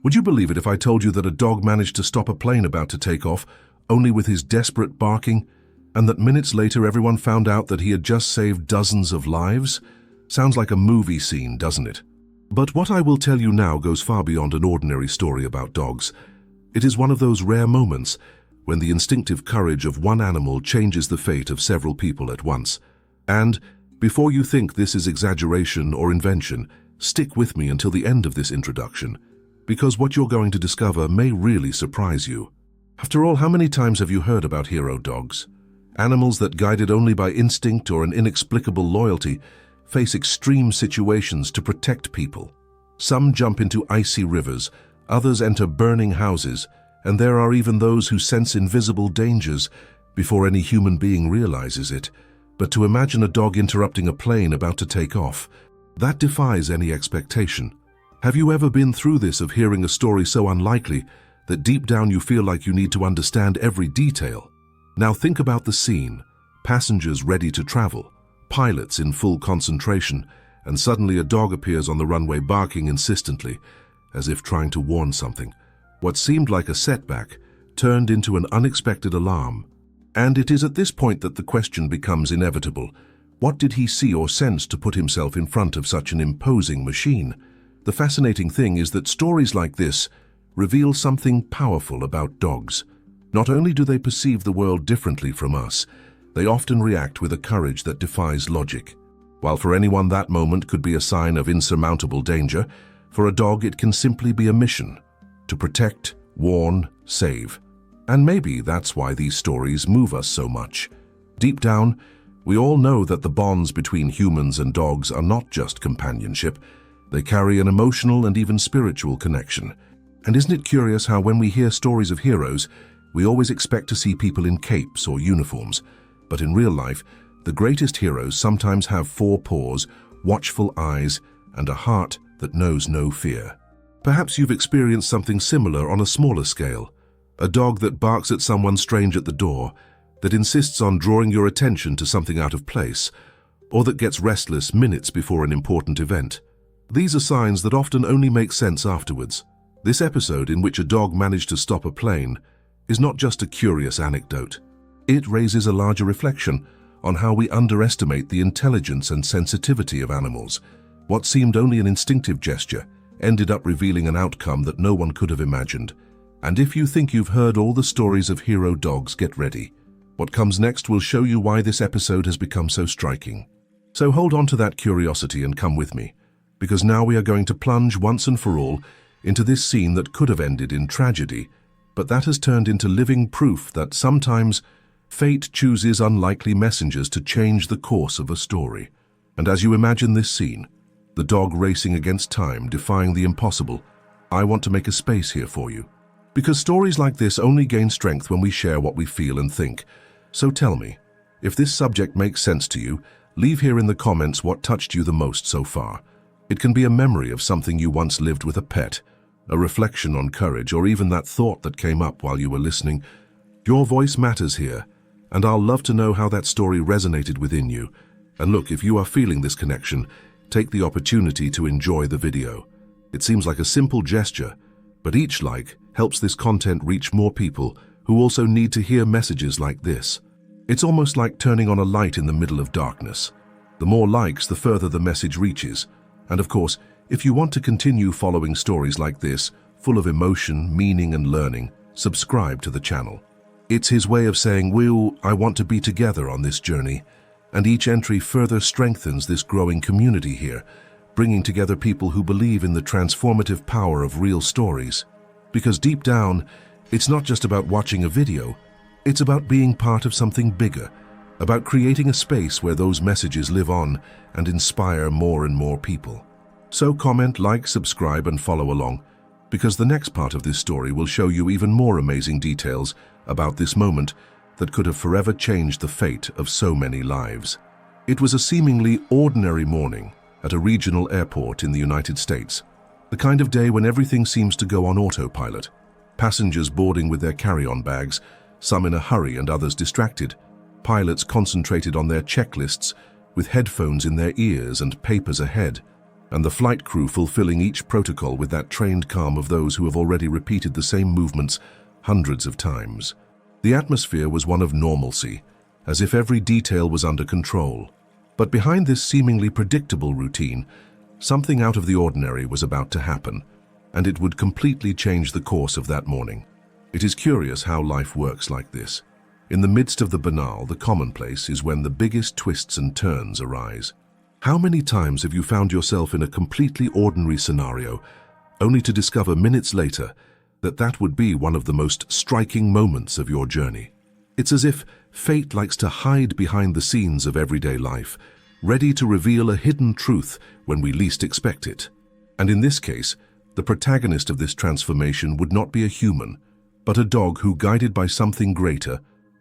Would you believe it if I told you that a dog managed to stop a plane about to take off, only with his desperate barking, and that minutes later everyone found out that he had just saved dozens of lives? Sounds like a movie scene, doesn't it? But what I will tell you now goes far beyond an ordinary story about dogs. It is one of those rare moments when the instinctive courage of one animal changes the fate of several people at once. And, before you think this is exaggeration or invention, stick with me until the end of this introduction, because what you're going to discover may really surprise you. After all, how many times have you heard about hero dogs? Animals that, guided only by instinct or an inexplicable loyalty, face extreme situations to protect people. Some jump into icy rivers, others enter burning houses, and there are even those who sense invisible dangers before any human being realizes it. But to imagine a dog interrupting a plane about to take off, that defies any expectation. Have you ever been through this, of hearing a story so unlikely that deep down you feel like you need to understand every detail? Now think about the scene: passengers ready to travel, pilots in full concentration, and suddenly a dog appears on the runway barking insistently, as if trying to warn something. What seemed like a setback turned into an unexpected alarm. And it is at this point that the question becomes inevitable. What did he see or sense to put himself in front of such an imposing machine? The fascinating thing is that stories like this reveal something powerful about dogs. Not only do they perceive the world differently from us, they often react with a courage that defies logic. While for anyone that moment could be a sign of insurmountable danger, for a dog it can simply be a mission: to protect, warn, save. And maybe that's why these stories move us so much. Deep down, we all know that the bonds between humans and dogs are not just companionship. They carry an emotional and even spiritual connection. And isn't it curious how when we hear stories of heroes, we always expect to see people in capes or uniforms. But in real life, the greatest heroes sometimes have four paws, watchful eyes, and a heart that knows no fear. Perhaps you've experienced something similar on a smaller scale. A dog that barks at someone strange at the door, that insists on drawing your attention to something out of place, or that gets restless minutes before an important event. These are signs that often only make sense afterwards. This episode, in which a dog managed to stop a plane, is not just a curious anecdote. It raises a larger reflection on how we underestimate the intelligence and sensitivity of animals. What seemed only an instinctive gesture ended up revealing an outcome that no one could have imagined. And if you think you've heard all the stories of hero dogs, get ready. What comes next will show you why this episode has become so striking. So hold on to that curiosity and come with me, because now we are going to plunge once and for all into this scene that could have ended in tragedy, but that has turned into living proof that sometimes fate chooses unlikely messengers to change the course of a story. And as you imagine this scene, the dog racing against time, defying the impossible, I want to make a space here for you. Because stories like this only gain strength when we share what we feel and think. So tell me, if this subject makes sense to you, leave here in the comments what touched you the most so far. It can be a memory of something you once lived with a pet, a reflection on courage, or even that thought that came up while you were listening. Your voice matters here, and I'll love to know how that story resonated within you. And look, if you are feeling this connection, take the opportunity to enjoy the video. It seems like a simple gesture, but each like helps this content reach more people who also need to hear messages like this. It's almost like turning on a light in the middle of darkness. The more likes, the further the message reaches. And of course, if you want to continue following stories like this, full of emotion, meaning, and learning, subscribe to the channel. It's his way of saying, I want to be together on this journey. And each entry further strengthens this growing community here, bringing together people who believe in the transformative power of real stories. Because deep down, it's not just about watching a video, it's about being part of something bigger, about creating a space where those messages live on and inspire more and more people. So comment, like, subscribe, and follow along, because the next part of this story will show you even more amazing details about this moment that could have forever changed the fate of so many lives. It was a seemingly ordinary morning at a regional airport in the United States, the kind of day when everything seems to go on autopilot. Passengers boarding with their carry-on bags, some in a hurry and others distracted. Pilots concentrated on their checklists with headphones in their ears and papers ahead. and the flight crew fulfilling each protocol with that trained calm of those who have already repeated the same movements hundreds of times. The atmosphere was one of normalcy, as if every detail was under control. But behind this seemingly predictable routine, something out of the ordinary was about to happen, and it would completely change the course of that morning. It is curious how life works like this. In the midst of the banal, the commonplace is when the biggest twists and turns arise. How many times have you found yourself in a completely ordinary scenario, only to discover minutes later that that would be one of the most striking moments of your journey? It's as if fate likes to hide behind the scenes of everyday life, ready to reveal a hidden truth when we least expect it. And in this case, the protagonist of this transformation would not be a human, but a dog who, guided by something greater,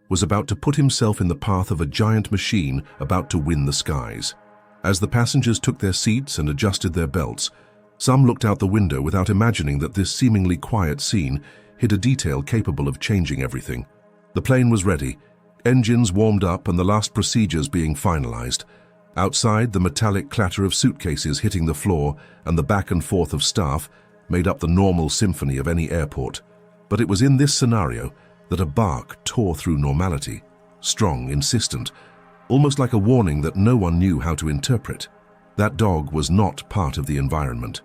was about to put himself in the path of a giant machine about to win the skies. As the passengers took their seats and adjusted their belts, some looked out the window without imagining that this seemingly quiet scene hid a detail capable of changing everything. The plane was ready, engines warmed up and the last procedures being finalized. Outside, the metallic clatter of suitcases hitting the floor and the back and forth of staff made up the normal symphony of any airport. But it was in this scenario that a bark tore through normality, strong, insistent, almost like a warning that no one knew how to interpret. That dog was not part of the environment.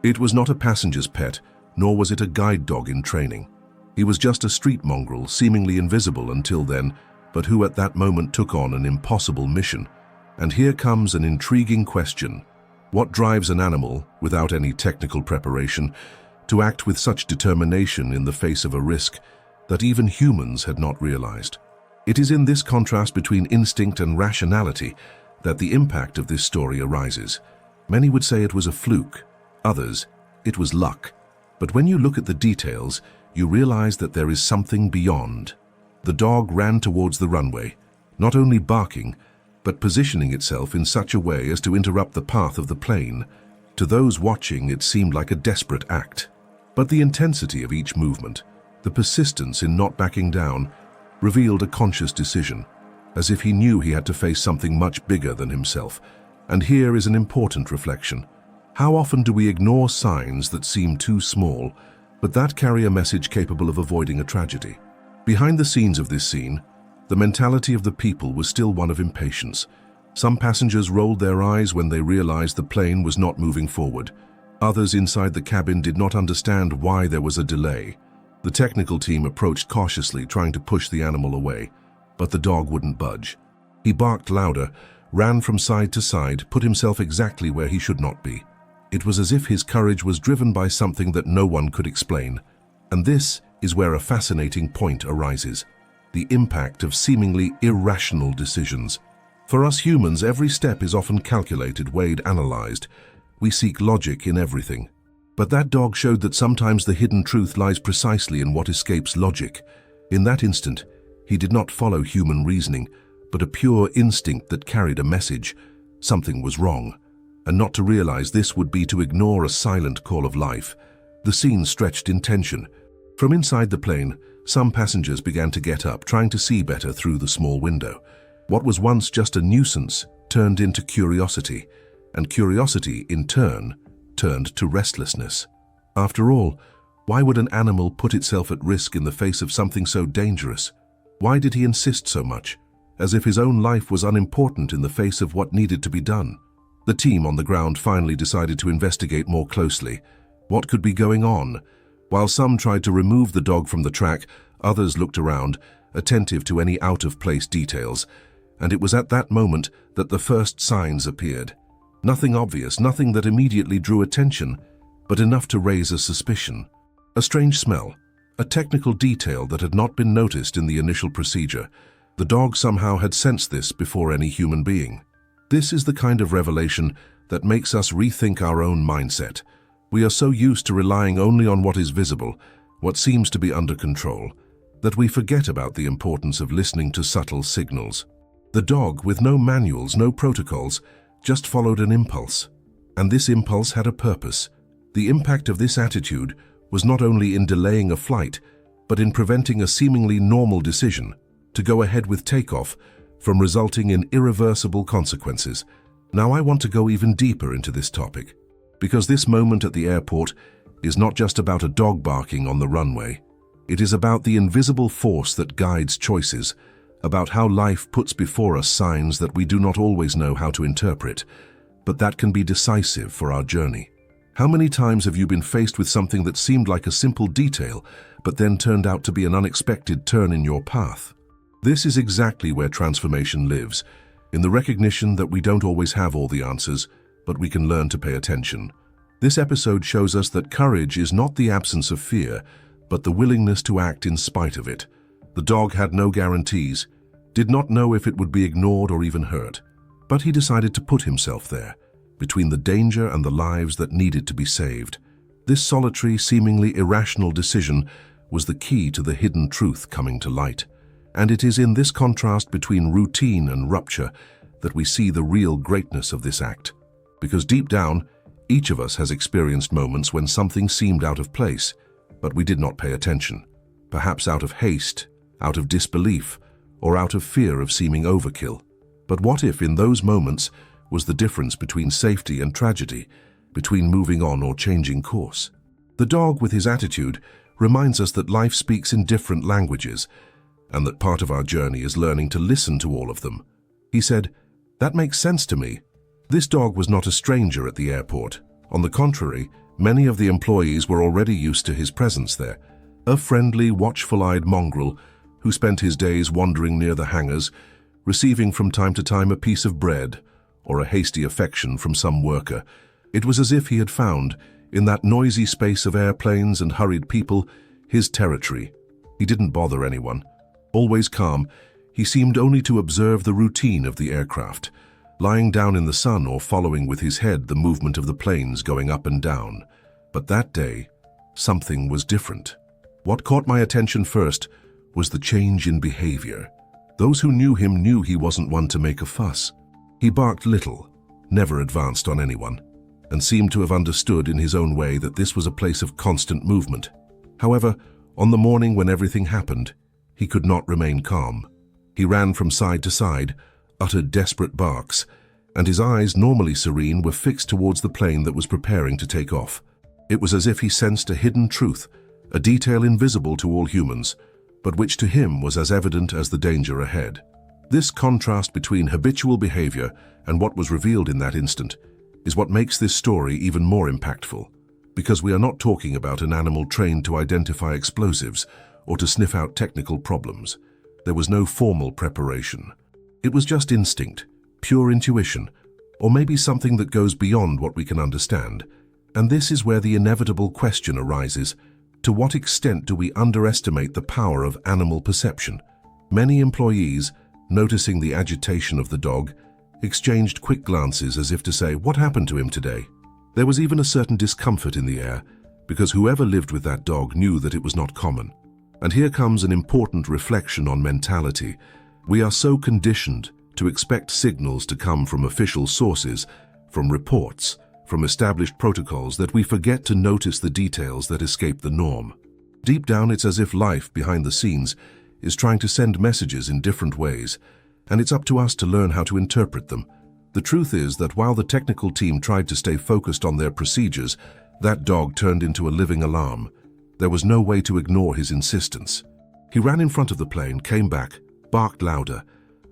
It was not a passenger's pet, nor was it a guide dog in training. He was just a street mongrel, seemingly invisible until then, but who at that moment took on an impossible mission. And here comes an intriguing question. What drives an animal, without any technical preparation, to act with such determination in the face of a risk that even humans had not realized? It is in this contrast between instinct and rationality that the impact of this story arises. Many would say it was a fluke, others, it was luck. But when you look at the details, you realize that there is something beyond. The dog ran towards the runway, not only barking, but positioning itself in such a way as to interrupt the path of the plane. To those watching, it seemed like a desperate act. But the intensity of each movement, the persistence in not backing down, revealed a conscious decision, as if he knew he had to face something much bigger than himself. And here is an important reflection. How often do we ignore signs that seem too small, but that carry a message capable of avoiding a tragedy? Behind the scenes of this scene, the mentality of the people was still one of impatience. Some passengers rolled their eyes when they realized the plane was not moving forward. Others inside the cabin did not understand why there was a delay. The technical team approached cautiously, trying to push the animal away, but the dog wouldn't budge. He barked louder, ran from side to side, put himself exactly where he should not be. It was as if his courage was driven by something that no one could explain. And this is where a fascinating point arises: the impact of seemingly irrational decisions. For us humans, every step is often calculated, weighed, analyzed. We seek logic in everything. But that dog showed that sometimes the hidden truth lies precisely in what escapes logic. In that instant, he did not follow human reasoning, but a pure instinct that carried a message. Something was wrong, and not to realize this would be to ignore a silent call of life. The scene stretched in tension. From inside the plane, some passengers began to get up, trying to see better through the small window. What was once just a nuisance turned into curiosity, and curiosity, in turn, turned to restlessness. After all, why would an animal put itself at risk in the face of something so dangerous? Why did he insist so much, as if his own life was unimportant in the face of what needed to be done? The team on the ground finally decided to investigate more closely. What could be going on? While some tried to remove the dog from the track, others looked around, attentive to any out-of-place details. And it was at that moment that the first signs appeared. Nothing obvious, nothing that immediately drew attention, but enough to raise a suspicion. A strange smell, a technical detail that had not been noticed in the initial procedure. The dog somehow had sensed this before any human being. This is the kind of revelation that makes us rethink our own mindset. We are so used to relying only on what is visible, what seems to be under control, that we forget about the importance of listening to subtle signals. The dog, with no manuals, no protocols, just followed an impulse. And this impulse had a purpose. The impact of this attitude was not only in delaying a flight, but in preventing a seemingly normal decision to go ahead with takeoff from resulting in irreversible consequences. Now I want to go even deeper into this topic. Because this moment at the airport is not just about a dog barking on the runway. It is about the invisible force that guides choices, about how life puts before us signs that we do not always know how to interpret, but that can be decisive for our journey. How many times have you been faced with something that seemed like a simple detail, but then turned out to be an unexpected turn in your path? This is exactly where transformation lives, in the recognition that we don't always have all the answers, but we can learn to pay attention. This episode shows us that courage is not the absence of fear, but the willingness to act in spite of it. The dog had no guarantees, did not know if it would be ignored or even hurt, but he decided to put himself there, between the danger and the lives that needed to be saved. This solitary, seemingly irrational decision was the key to the hidden truth coming to light. And it is in this contrast between routine and rupture that we see the real greatness of this act. Because deep down, each of us has experienced moments when something seemed out of place, but we did not pay attention. Perhaps out of haste, out of disbelief, or out of fear of seeming overkill. But what if in those moments was the difference between safety and tragedy, between moving on or changing course? The dog, with his attitude, reminds us that life speaks in different languages, and that part of our journey is learning to listen to all of them. He said, "That makes sense to me." This dog was not a stranger at the airport. On the contrary, many of the employees were already used to his presence there. A friendly, watchful-eyed mongrel who spent his days wandering near the hangars, receiving from time to time a piece of bread or a hasty affection from some worker. It was as if he had found, in that noisy space of airplanes and hurried people, his territory. He didn't bother anyone. Always calm, he seemed only to observe the routine of the aircraft, lying down in the sun or following with his head the movement of the planes going up and down. But that day, something was different. What caught my attention first was the change in behavior. Those who knew him knew he wasn't one to make a fuss. He barked little, never advanced on anyone, and seemed to have understood in his own way that this was a place of constant movement. However, on the morning when everything happened, he could not remain calm. He ran from side to side, uttered desperate barks, and his eyes, normally serene, were fixed towards the plane that was preparing to take off. It was as if he sensed a hidden truth, a detail invisible to all humans, but which to him was as evident as the danger ahead. This contrast between habitual behavior and what was revealed in that instant is what makes this story even more impactful, because we are not talking about an animal trained to identify explosives or to sniff out technical problems. There was no formal preparation. It was just instinct, pure intuition, or maybe something that goes beyond what we can understand. And this is where the inevitable question arises: to what extent do we underestimate the power of animal perception? Many employees, noticing the agitation of the dog, exchanged quick glances as if to say, "What happened to him today?" There was even a certain discomfort in the air, because whoever lived with that dog knew that it was not common. And here comes an important reflection on mentality. We are so conditioned to expect signals to come from official sources, from reports, from established protocols, that we forget to notice the details that escape the norm. Deep down, it's as if life behind the scenes is trying to send messages in different ways, and it's up to us to learn how to interpret them. The truth is that while the technical team tried to stay focused on their procedures, that dog turned into a living alarm. There was no way to ignore his insistence. He ran in front of the plane, came back, barked louder,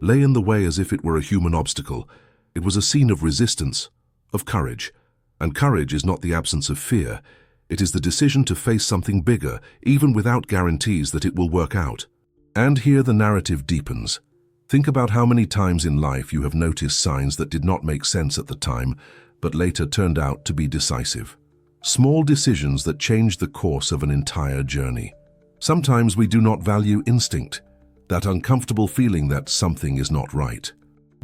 lay in the way as if it were a human obstacle. It was a scene of resistance, of courage. And courage is not the absence of fear. It is the decision to face something bigger, even without guarantees that it will work out. And here the narrative deepens. Think about how many times in life you have noticed signs that did not make sense at the time, but later turned out to be decisive. Small decisions that change the course of an entire journey. Sometimes we do not value instinct, that uncomfortable feeling that something is not right.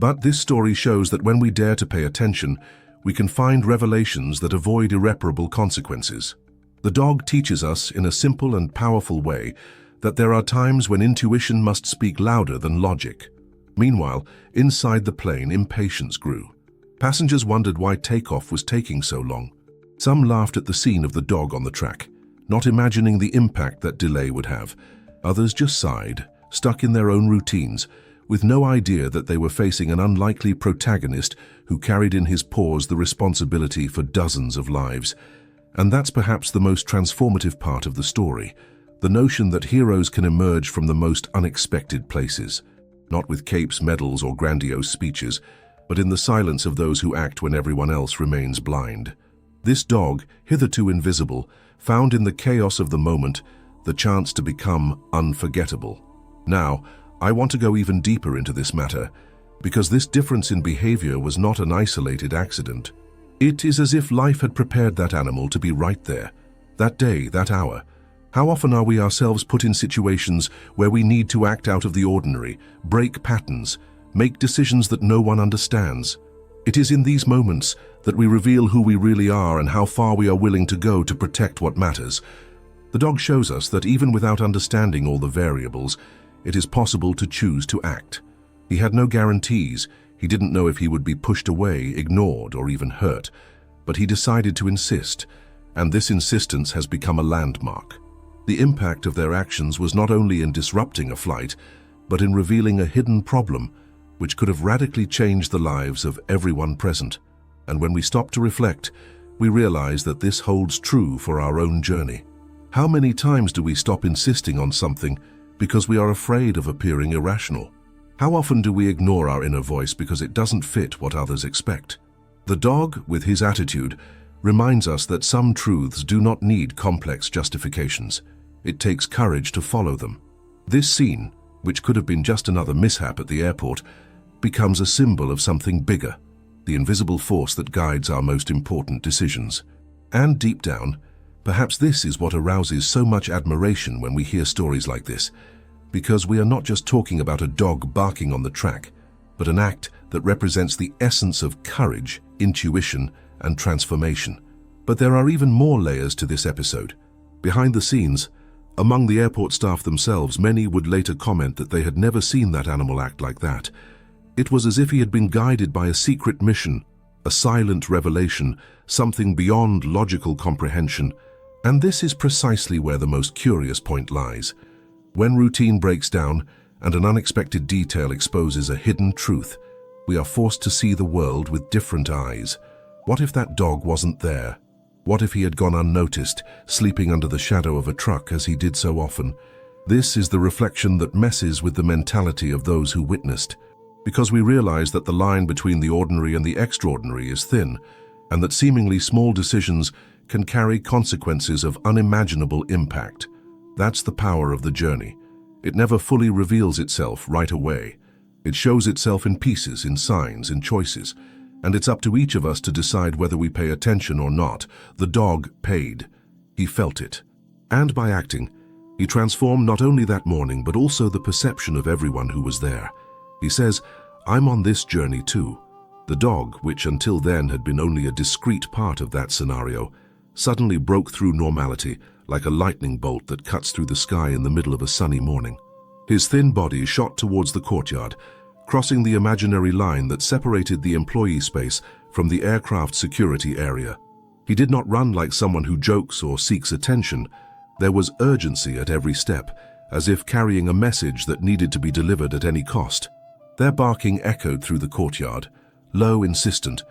But this story shows that when we dare to pay attention, we can find revelations that avoid irreparable consequences. The dog teaches us in a simple and powerful way that there are times when intuition must speak louder than logic. Meanwhile, inside the plane, impatience grew. Passengers wondered why takeoff was taking so long. Some laughed at the scene of the dog on the track, not imagining the impact that delay would have. Others just sighed, stuck in their own routines, with no idea that they were facing an unlikely protagonist who carried in his paws the responsibility for dozens of lives. And that's perhaps the most transformative part of the story, the notion that heroes can emerge from the most unexpected places, not with capes, medals, or grandiose speeches, but in the silence of those who act when everyone else remains blind. This dog, hitherto invisible, found in the chaos of the moment the chance to become unforgettable. Now, I want to go even deeper into this matter, because this difference in behavior was not an isolated accident. It is as if life had prepared that animal to be right there, that day, that hour. How often are we ourselves put in situations where we need to act out of the ordinary, break patterns, make decisions that no one understands? It is in these moments that we reveal who we really are and how far we are willing to go to protect what matters. The dog shows us that even without understanding all the variables, it is possible to choose to act. He had no guarantees. He didn't know if he would be pushed away, ignored, or even hurt. But he decided to insist, and this insistence has become a landmark. The impact of their actions was not only in disrupting a flight, but in revealing a hidden problem, which could have radically changed the lives of everyone present. And when we stop to reflect, we realize that this holds true for our own journey. How many times do we stop insisting on something because we are afraid of appearing irrational? How often do we ignore our inner voice because it doesn't fit what others expect? The dog, with his attitude, reminds us that some truths do not need complex justifications. It takes courage to follow them. This scene, which could have been just another mishap at the airport, becomes a symbol of something bigger, the invisible force that guides our most important decisions. And deep down, perhaps this is what arouses so much admiration when we hear stories like this, because we are not just talking about a dog barking on the track, but an act that represents the essence of courage, intuition, and transformation. But there are even more layers to this episode. Behind the scenes, among the airport staff themselves, many would later comment that they had never seen that animal act like that. It was as if he had been guided by a secret mission, a silent revelation, something beyond logical comprehension. And this is precisely where the most curious point lies. When routine breaks down and an unexpected detail exposes a hidden truth, we are forced to see the world with different eyes. What if that dog wasn't there? What if he had gone unnoticed, sleeping under the shadow of a truck as he did so often? This is the reflection that messes with the mentality of those who witnessed, because we realize that the line between the ordinary and the extraordinary is thin, and that seemingly small decisions can carry consequences of unimaginable impact. That's the power of the journey. It never fully reveals itself right away. It shows itself in pieces, in signs, in choices, and it's up to each of us to decide whether we pay attention or not. The dog paid. He felt it. And by acting, he transformed not only that morning, but also the perception of everyone who was there. He says, "I'm on this journey too." The dog, which until then had been only a discrete part of that scenario, suddenly broke through normality like a lightning bolt that cuts through the sky in the middle of a sunny morning. His thin body shot towards the courtyard, crossing the imaginary line that separated the employee space from the aircraft security area. He did not run like someone who jokes or seeks attention. There was urgency at every step, as if carrying a message that needed to be delivered at any cost. Their barking echoed through the courtyard, low, insistent,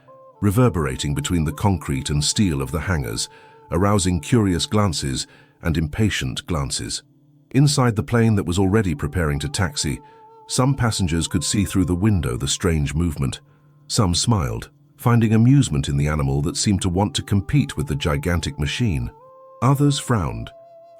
reverberating between the concrete and steel of the hangars, arousing curious glances and impatient glances. Inside the plane that was already preparing to taxi, some passengers could see through the window the strange movement. Some smiled, finding amusement in the animal that seemed to want to compete with the gigantic machine. Others frowned,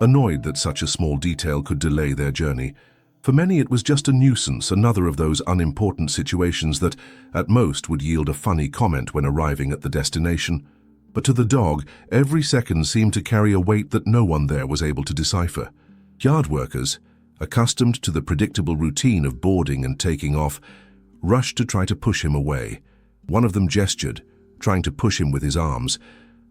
annoyed that such a small detail could delay their journey. For many it was just a nuisance, another of those unimportant situations that, at most, would yield a funny comment when arriving at the destination. But to the dog, every second seemed to carry a weight that no one there was able to decipher. Yard workers, accustomed to the predictable routine of boarding and taking off, rushed to try to push him away. One of them gestured, trying to push him with his arms.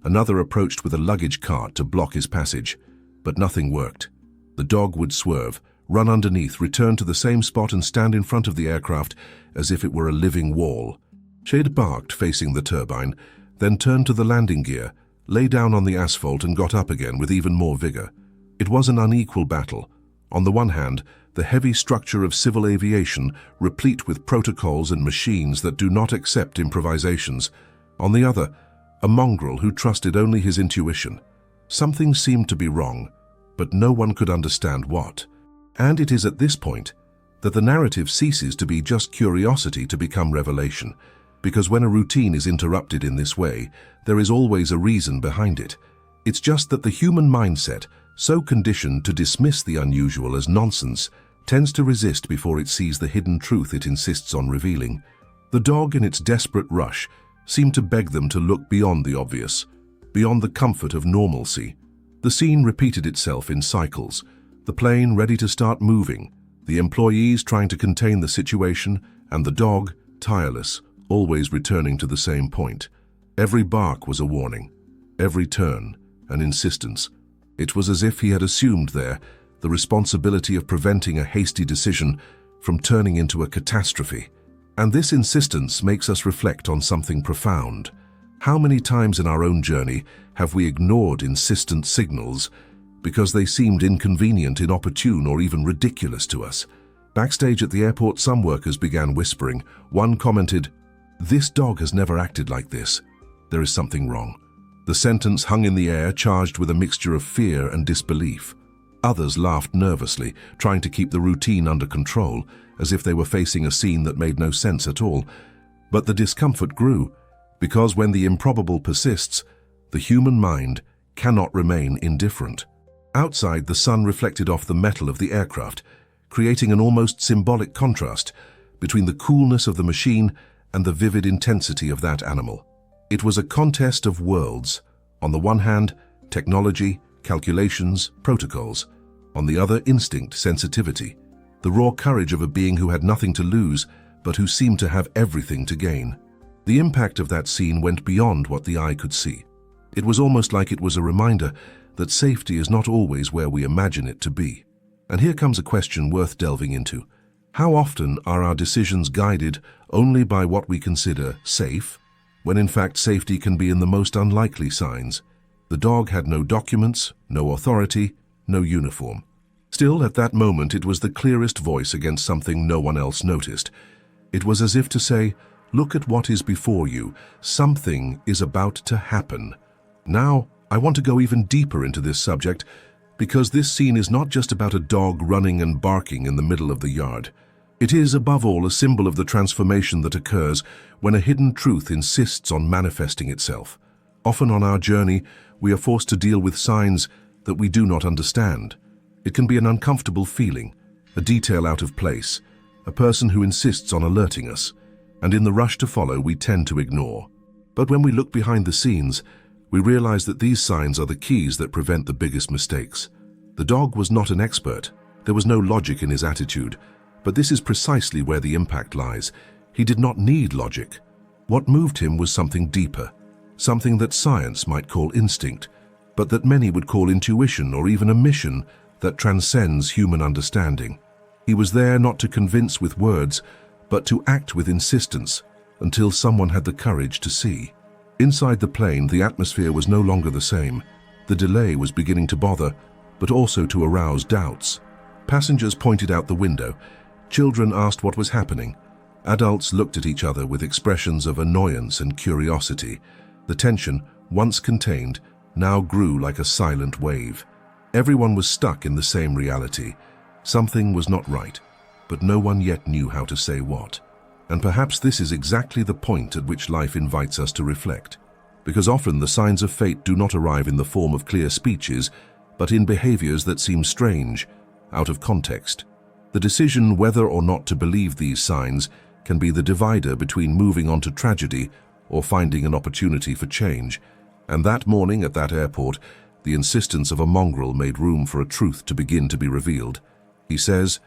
Another approached with a luggage cart to block his passage, but nothing worked. The dog would swerve, run underneath, return to the same spot and stand in front of the aircraft as if it were a living wall. Shade barked, facing the turbine, then turned to the landing gear, lay down on the asphalt and got up again with even more vigor. It was an unequal battle. On the one hand, the heavy structure of civil aviation replete with protocols and machines that do not accept improvisations. On the other, a mongrel who trusted only his intuition. Something seemed to be wrong, but no one could understand what. And it is at this point that the narrative ceases to be just curiosity to become revelation, because when a routine is interrupted in this way, there is always a reason behind it. It's just that the human mindset, so conditioned to dismiss the unusual as nonsense, tends to resist before it sees the hidden truth it insists on revealing. The dog, in its desperate rush, seemed to beg them to look beyond the obvious, beyond the comfort of normalcy. The scene repeated itself in cycles, the plane ready to start moving, the employees trying to contain the situation, and the dog, tireless, always returning to the same point. Every bark was a warning, every turn an insistence. It was as if he had assumed there the responsibility of preventing a hasty decision from turning into a catastrophe. And this insistence makes us reflect on something profound. How many times in our own journey have we ignored insistent signals because they seemed inconvenient, inopportune, or even ridiculous to us? Backstage at the airport, some workers began whispering. One commented, "This dog has never acted like this. There is something wrong." The sentence hung in the air, charged with a mixture of fear and disbelief. Others laughed nervously, trying to keep the routine under control, as if they were facing a scene that made no sense at all. But the discomfort grew, because when the improbable persists, the human mind cannot remain indifferent. Outside, the sun reflected off the metal of the aircraft, creating an almost symbolic contrast between the coolness of the machine and the vivid intensity of that animal. It was a contest of worlds. On the one hand, technology, calculations, protocols. On the other, instinct, sensitivity. The raw courage of a being who had nothing to lose, but who seemed to have everything to gain. The impact of that scene went beyond what the eye could see. It was almost like it was a reminder that safety is not always where we imagine it to be. And here comes a question worth delving into. How often are our decisions guided only by what we consider safe, when in fact safety can be in the most unlikely signs? The dog had no documents, no authority, no uniform. Still, at that moment, it was the clearest voice against something no one else noticed. It was as if to say, "Look at what is before you. Something is about to happen." Now, I want to go even deeper into this subject, because this scene is not just about a dog running and barking in the middle of the yard. It is, above all, a symbol of the transformation that occurs when a hidden truth insists on manifesting itself. Often on our journey, we are forced to deal with signs that we do not understand. It can be an uncomfortable feeling, a detail out of place, a person who insists on alerting us, and in the rush to follow, we tend to ignore. But when we look behind the scenes, we realize that these signs are the keys that prevent the biggest mistakes. The dog was not an expert. There was no logic in his attitude. But this is precisely where the impact lies. He did not need logic. What moved him was something deeper, something that science might call instinct, but that many would call intuition, or even a mission that transcends human understanding. He was there not to convince with words, but to act with insistence until someone had the courage to see. Inside the plane, the atmosphere was no longer the same. The delay was beginning to bother, but also to arouse doubts. Passengers pointed out the window. Children asked what was happening. Adults looked at each other with expressions of annoyance and curiosity. The tension, once contained, now grew like a silent wave. Everyone was stuck in the same reality. Something was not right, but no one yet knew how to say what. And perhaps this is exactly the point at which life invites us to reflect. Because often the signs of fate do not arrive in the form of clear speeches, but in behaviors that seem strange, out of context. The decision whether or not to believe these signs can be the divider between moving on to tragedy or finding an opportunity for change. And that morning at that airport, the insistence of a mongrel made room for a truth to begin to be revealed. He says,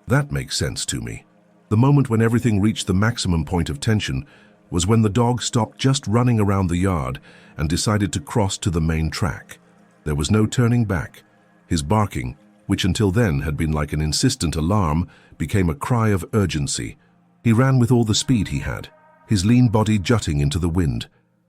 "That makes sense to me." The moment when everything reached the maximum point of tension was when the dog stopped just running around the yard and decided to cross to the main track. There was no turning back. His barking, which until then had been like an insistent alarm, became a cry of urgency. He ran with all the speed he had, his lean body jutting into the wind,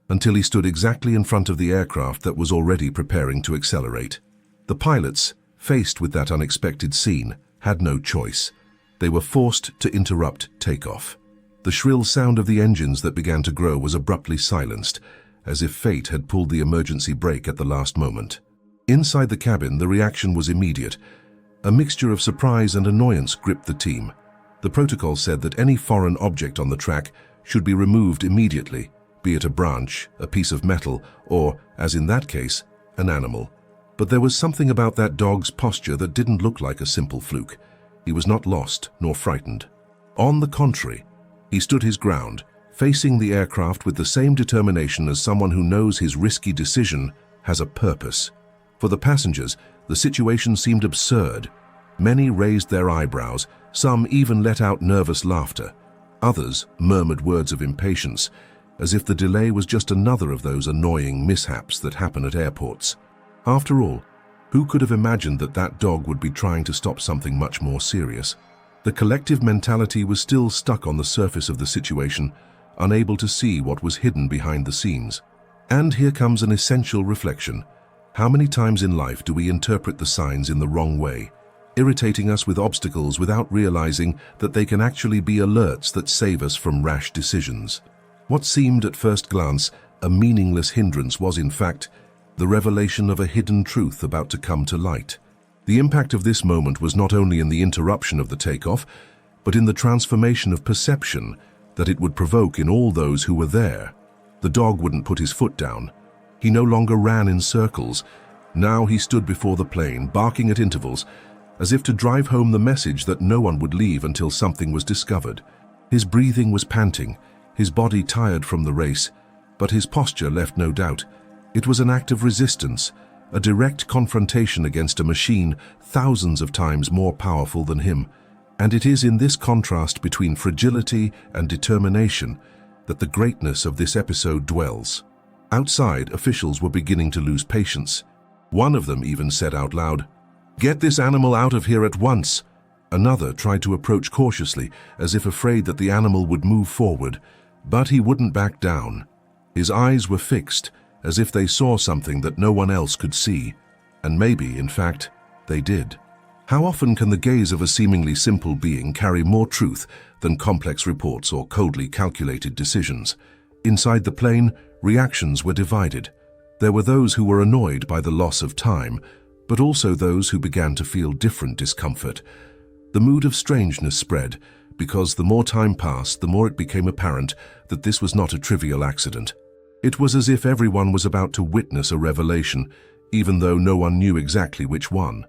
until he stood exactly in front of the aircraft that was already preparing to accelerate. The pilots, faced with that unexpected scene, had no choice. They were forced to interrupt takeoff. The shrill sound of the engines that began to grow was abruptly silenced, as if fate had pulled the emergency brake at the last moment. Inside the cabin, the reaction was immediate. A mixture of surprise and annoyance gripped the team. The protocol said that any foreign object on the track should be removed immediately, be it a branch, a piece of metal, or, as in that case, an animal. But there was something about that dog's posture that didn't look like a simple fluke. He was not lost nor frightened. On the contrary, he stood his ground, facing the aircraft with the same determination as someone who knows his risky decision has a purpose. For the passengers, the situation seemed absurd. Many raised their eyebrows, some even let out nervous laughter. Others murmured words of impatience, as if the delay was just another of those annoying mishaps that happen at airports. After all, who could have imagined that that dog would be trying to stop something much more serious? The collective mentality was still stuck on the surface of the situation, unable to see what was hidden behind the scenes. And here comes an essential reflection. How many times in life do we interpret the signs in the wrong way, irritating us with obstacles without realizing that they can actually be alerts that save us from rash decisions? What seemed at first glance a meaningless hindrance was, in fact, the revelation of a hidden truth about to come to light. The impact of this moment was not only in the interruption of the takeoff, but in the transformation of perception that it would provoke in all those who were there. The dog wouldn't put his foot down. He no longer ran in circles. Now he stood before the plane, barking at intervals, as if to drive home the message that no one would leave until something was discovered. His breathing was panting, his body tired from the race, but his posture left no doubt. It was an act of resistance, a direct confrontation against a machine thousands of times more powerful than him. And it is in this contrast between fragility and determination that the greatness of this episode dwells. Outside, officials were beginning to lose patience. One of them even said out loud, "Get this animal out of here at once." Another tried to approach cautiously, as if afraid that the animal would move forward, but he wouldn't back down. His eyes were fixed, as if they saw something that no one else could see, and maybe, in fact, they did. How often can the gaze of a seemingly simple being carry more truth than complex reports or coldly calculated decisions? Inside the plane, reactions were divided. There were those who were annoyed by the loss of time, but also those who began to feel different discomfort. The mood of strangeness spread, because the more time passed, the more it became apparent that this was not a trivial accident. It was as if everyone was about to witness a revelation, even though no one knew exactly which one.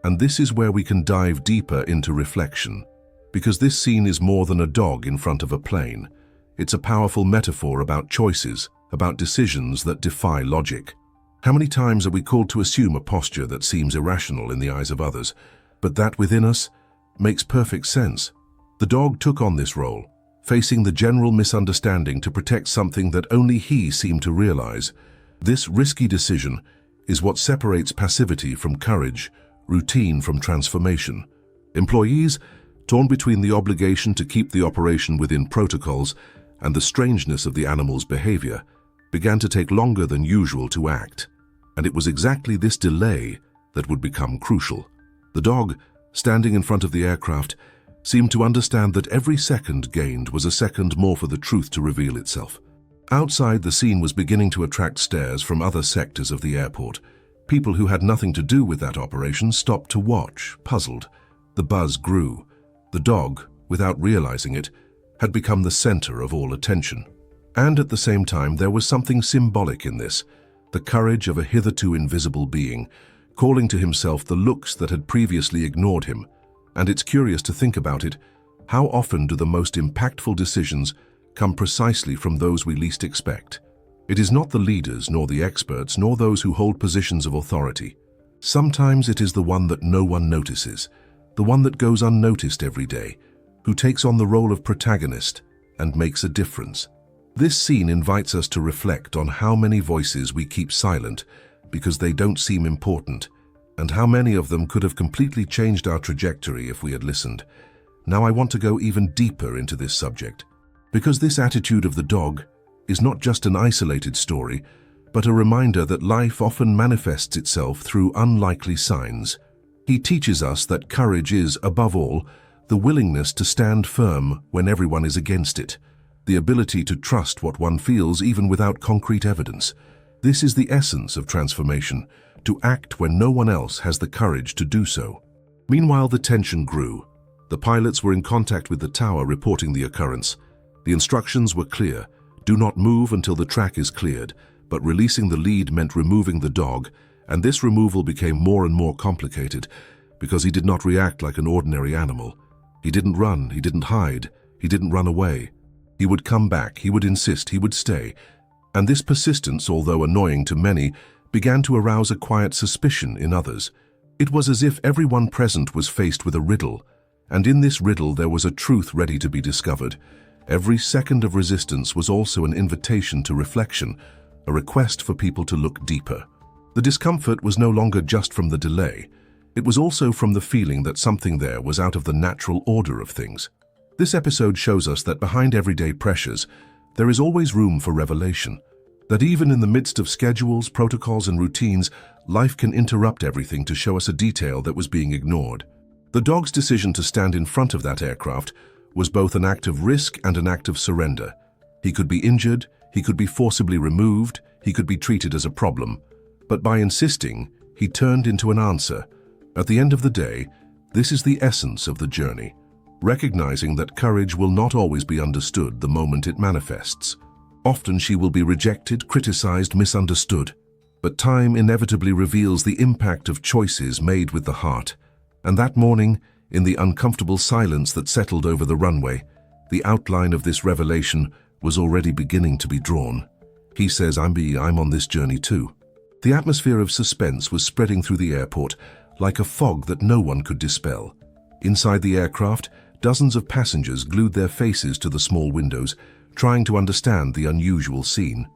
And this is where we can dive deeper into reflection. Because this scene is more than a dog in front of a plane. It's a powerful metaphor about choices, about decisions that defy logic. How many times are we called to assume a posture that seems irrational in the eyes of others, but that within us makes perfect sense? The dog took on this role, facing the general misunderstanding to protect something that only he seemed to realize. This risky decision is what separates passivity from courage, routine from transformation. Employees, torn between the obligation to keep the operation within protocols and the strangeness of the animal's behavior, began to take longer than usual to act. And it was exactly this delay that would become crucial. The dog, standing in front of the aircraft, seemed to understand that every second gained was a second more for the truth to reveal itself. Outside, the scene was beginning to attract stares from other sectors of the airport. People who had nothing to do with that operation stopped to watch, puzzled. The buzz grew. The dog, without realizing it, had become the center of all attention. And at the same time, there was something symbolic in this, the courage of a hitherto invisible being, calling to himself the looks that had previously ignored him. And it's curious to think about it. How often do the most impactful decisions come precisely from those we least expect? It is not the leaders, nor the experts, nor those who hold positions of authority. Sometimes it is the one that no one notices, the one that goes unnoticed every day, who takes on the role of protagonist and makes a difference. This scene invites us to reflect on how many voices we keep silent because they don't seem important, and how many of them could have completely changed our trajectory if we had listened. Now I want to go even deeper into this subject, because this attitude of the dog is not just an isolated story, but a reminder that life often manifests itself through unlikely signs. He teaches us that courage is, above all, the willingness to stand firm when everyone is against it, the ability to trust what one feels even without concrete evidence. This is the essence of transformation, to act when no one else has the courage to do so. Meanwhile, the tension grew. The pilots were in contact with the tower reporting the occurrence. The instructions were clear: do not move until the track is cleared, but releasing the lead meant removing the dog, and this removal became more and more complicated because he did not react like an ordinary animal. He didn't run, he didn't hide, he didn't run away. He would come back, he would insist, he would stay. And this persistence, although annoying to many, began to arouse a quiet suspicion in others. It was as if everyone present was faced with a riddle, and in this riddle there was a truth ready to be discovered. Every second of resistance was also an invitation to reflection, a request for people to look deeper. The discomfort was no longer just from the delay. It was also from the feeling that something there was out of the natural order of things. This episode shows us that behind everyday pressures, there is always room for revelation. That even in the midst of schedules, protocols, and routines, life can interrupt everything to show us a detail that was being ignored. The dog's decision to stand in front of that aircraft was both an act of risk and an act of surrender. He could be injured, he could be forcibly removed, he could be treated as a problem. But by insisting, he turned into an answer. At the end of the day, this is the essence of the journey, recognizing that courage will not always be understood the moment it manifests. Often she will be rejected, criticized, misunderstood. But time inevitably reveals the impact of choices made with the heart. And that morning, in the uncomfortable silence that settled over the runway, the outline of this revelation was already beginning to be drawn. He says, I'm on this journey too. The atmosphere of suspense was spreading through the airport, like a fog that no one could dispel. Inside the aircraft, dozens of passengers glued their faces to the small windows, trying to understand the unusual scene.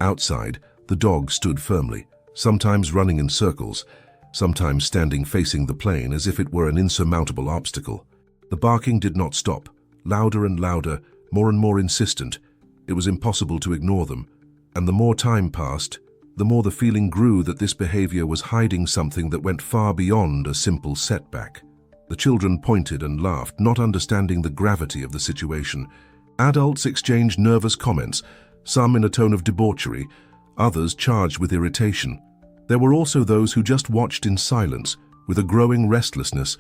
Outside, the dog stood firmly, sometimes running in circles, sometimes standing facing the plane as if it were an insurmountable obstacle. The barking did not stop, louder and louder, more and more insistent. It was impossible to ignore them, and the more time passed, the more the feeling grew that this behavior was hiding something that went far beyond a simple setback. The children pointed and laughed, not understanding the gravity of the situation. Adults exchanged nervous comments, some in a tone of debauchery, others charged with irritation. There were also those who just watched in silence, with a growing restlessness,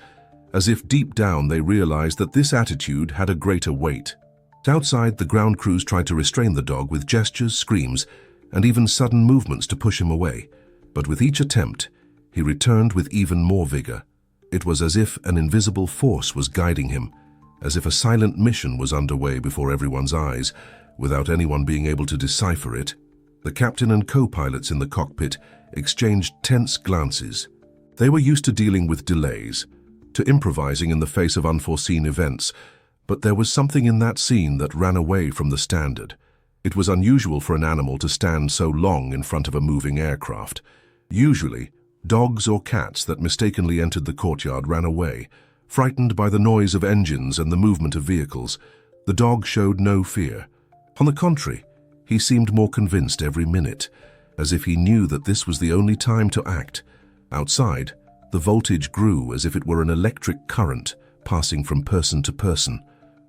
as if deep down they realized that this attitude had a greater weight. Outside, the ground crews tried to restrain the dog with gestures, screams, and even sudden movements to push him away. But with each attempt, he returned with even more vigor. It was as if an invisible force was guiding him, as if a silent mission was underway before everyone's eyes, without anyone being able to decipher it. The captain and co-pilots in the cockpit exchanged tense glances. They were used to dealing with delays, to improvising in the face of unforeseen events, but there was something in that scene that ran away from the standard. It was unusual for an animal to stand so long in front of a moving aircraft. Usually, dogs or cats that mistakenly entered the courtyard ran away, frightened by the noise of engines and the movement of vehicles. The dog showed no fear. On the contrary, he seemed more convinced every minute, as if he knew that this was the only time to act. Outside, the voltage grew as if it were an electric current passing from person to person.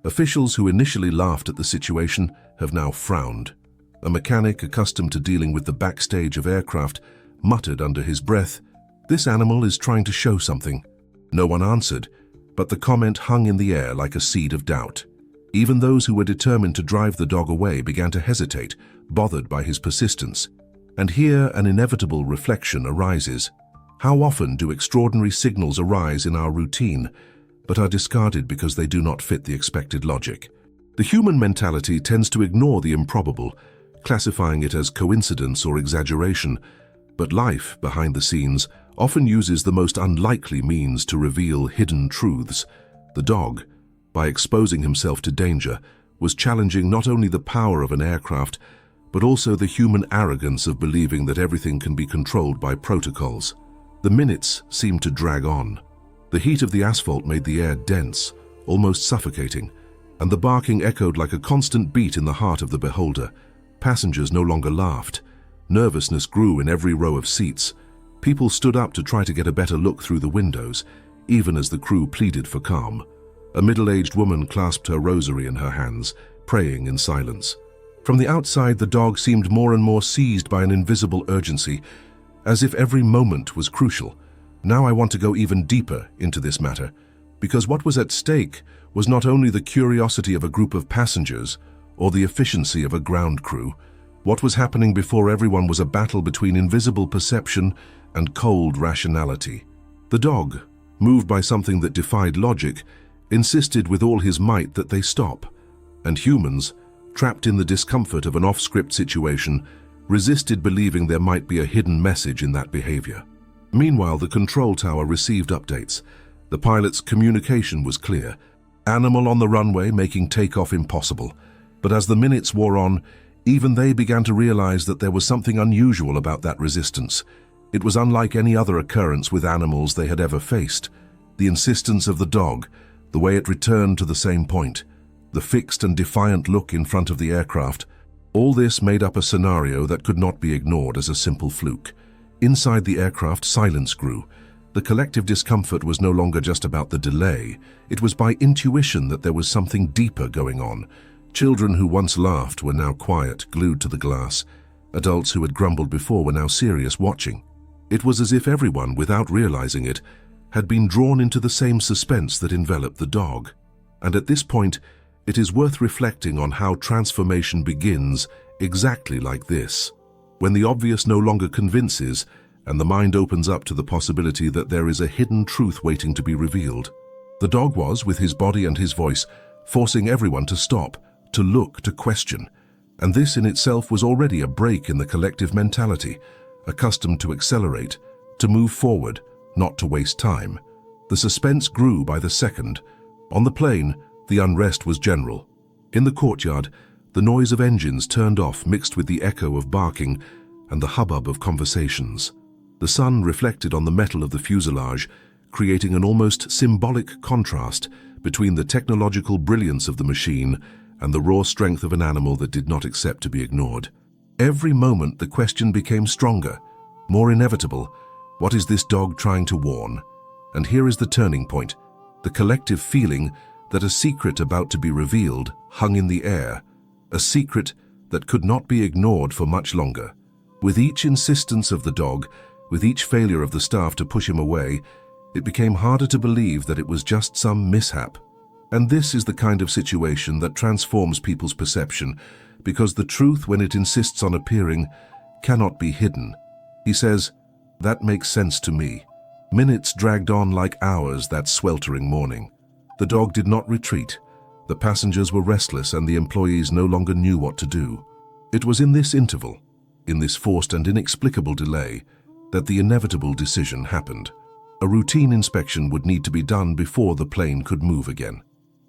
Officials who initially laughed at the situation have now frowned. A mechanic accustomed to dealing with the backstage of aircraft muttered under his breath, "This animal is trying to show something." No one answered, but the comment hung in the air like a seed of doubt. Even those who were determined to drive the dog away began to hesitate, bothered by his persistence. And here an inevitable reflection arises. How often do extraordinary signals arise in our routine, but are discarded because they do not fit the expected logic? The human mentality tends to ignore the improbable, classifying it as coincidence or exaggeration, but life, behind the scenes, often uses the most unlikely means to reveal hidden truths. The dog, by exposing himself to danger, was challenging not only the power of an aircraft, but also the human arrogance of believing that everything can be controlled by protocols. The minutes seemed to drag on. The heat of the asphalt made the air dense, almost suffocating, and the barking echoed like a constant beat in the heart of the beholder. Passengers no longer laughed. Nervousness grew in every row of seats. People stood up to try to get a better look through the windows, even as the crew pleaded for calm. A middle-aged woman clasped her rosary in her hands, praying in silence. From the outside, the dog seemed more and more seized by an invisible urgency, as if every moment was crucial. Now I want to go even deeper into this matter, because what was at stake was not only the curiosity of a group of passengers or the efficiency of a ground crew. What was happening before everyone was a battle between invisible perception and cold rationality. The dog, moved by something that defied logic, insisted with all his might that they stop, and humans, trapped in the discomfort of an off-script situation, resisted believing there might be a hidden message in that behavior. Meanwhile, the control tower received updates. The pilot's communication was clear. Animal on the runway making takeoff impossible. But as the minutes wore on, even they began to realize that there was something unusual about that resistance. It was unlike any other occurrence with animals they had ever faced. The insistence of the dog, the way it returned to the same point, the fixed and defiant look in front of the aircraft, all this made up a scenario that could not be ignored as a simple fluke. Inside the aircraft, silence grew. The collective discomfort was no longer just about the delay. It was by intuition that there was something deeper going on. Children who once laughed were now quiet, glued to the glass. Adults who had grumbled before were now serious, watching. It was as if everyone, without realizing it, had been drawn into the same suspense that enveloped the dog. And at this point, it is worth reflecting on how transformation begins exactly like this. When the obvious no longer convinces, and the mind opens up to the possibility that there is a hidden truth waiting to be revealed. The dog was, with his body and his voice, forcing everyone to stop, to look, to question. And this in itself was already a break in the collective mentality, accustomed to accelerate, to move forward, not to waste time. The suspense grew by the second. On the plane, the unrest was general. In the courtyard, the noise of engines turned off mixed with the echo of barking and the hubbub of conversations. The sun reflected on the metal of the fuselage, creating an almost symbolic contrast between the technological brilliance of the machine and the raw strength of an animal that did not accept to be ignored. Every moment the question became stronger, more inevitable. What is this dog trying to warn? And here is the turning point, the collective feeling that a secret about to be revealed hung in the air, a secret that could not be ignored for much longer. With each insistence of the dog, with each failure of the staff to push him away, it became harder to believe that it was just some mishap. And this is the kind of situation that transforms people's perception, because the truth, when it insists on appearing, cannot be hidden. He says, "That makes sense to me." Minutes dragged on like hours that sweltering morning. The dog did not retreat. The passengers were restless and the employees no longer knew what to do. It was in this interval, in this forced and inexplicable delay, that the inevitable decision happened. A routine inspection would need to be done before the plane could move again.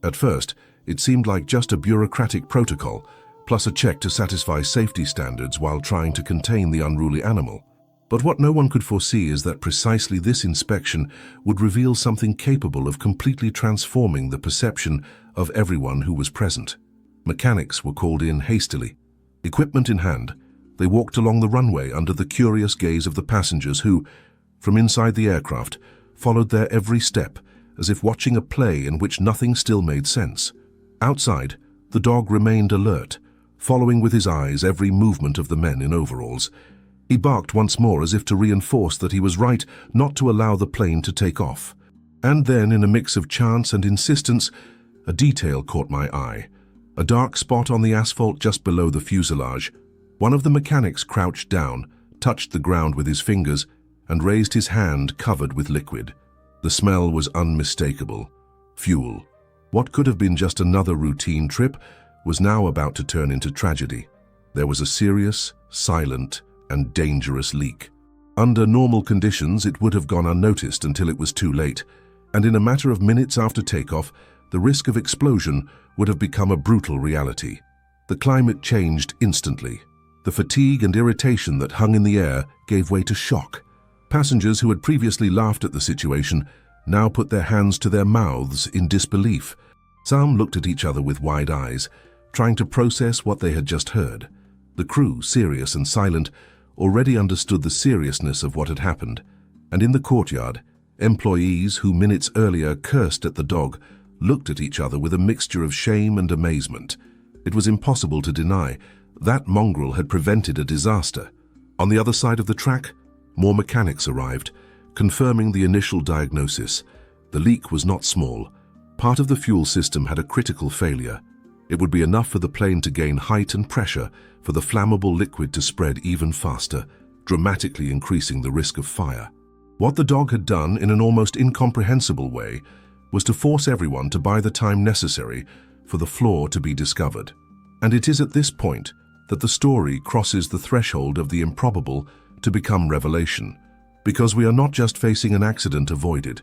At first, it seemed like just a bureaucratic protocol, plus a check to satisfy safety standards while trying to contain the unruly animal. But what no one could foresee is that precisely this inspection would reveal something capable of completely transforming the perception of everyone who was present. Mechanics were called in hastily. Equipment in hand, they walked along the runway under the curious gaze of the passengers who, from inside the aircraft, followed their every step as if watching a play in which nothing still made sense. Outside, the dog remained alert, following with his eyes every movement of the men in overalls. He barked once more as if to reinforce that he was right not to allow the plane to take off. And then, in a mix of chance and insistence, a detail caught my eye. A dark spot on the asphalt just below the fuselage. One of the mechanics crouched down, touched the ground with his fingers, and raised his hand covered with liquid. The smell was unmistakable. Fuel. What could have been just another routine trip was now about to turn into tragedy. There was a serious, silent, and dangerous leak. Under normal conditions, it would have gone unnoticed until it was too late, and in a matter of minutes after takeoff, the risk of explosion would have become a brutal reality. The climate changed instantly. The fatigue and irritation that hung in the air gave way to shock. Passengers who had previously laughed at the situation now put their hands to their mouths in disbelief. Some looked at each other with wide eyes, trying to process what they had just heard. The crew, serious and silent, already understood the seriousness of what had happened, and in the courtyard, employees who minutes earlier cursed at the dog looked at each other with a mixture of shame and amazement. It was impossible to deny that mongrel had prevented a disaster. On the other side of the track, more mechanics arrived, confirming the initial diagnosis. The leak was not small. Part of the fuel system had a critical failure. It would be enough for the plane to gain height and pressure for the flammable liquid to spread even faster, dramatically increasing the risk of fire. What the dog had done in an almost incomprehensible way was to force everyone to buy the time necessary for the flaw to be discovered. And it is at this point that the story crosses the threshold of the improbable to become revelation, because we are not just facing an accident avoided.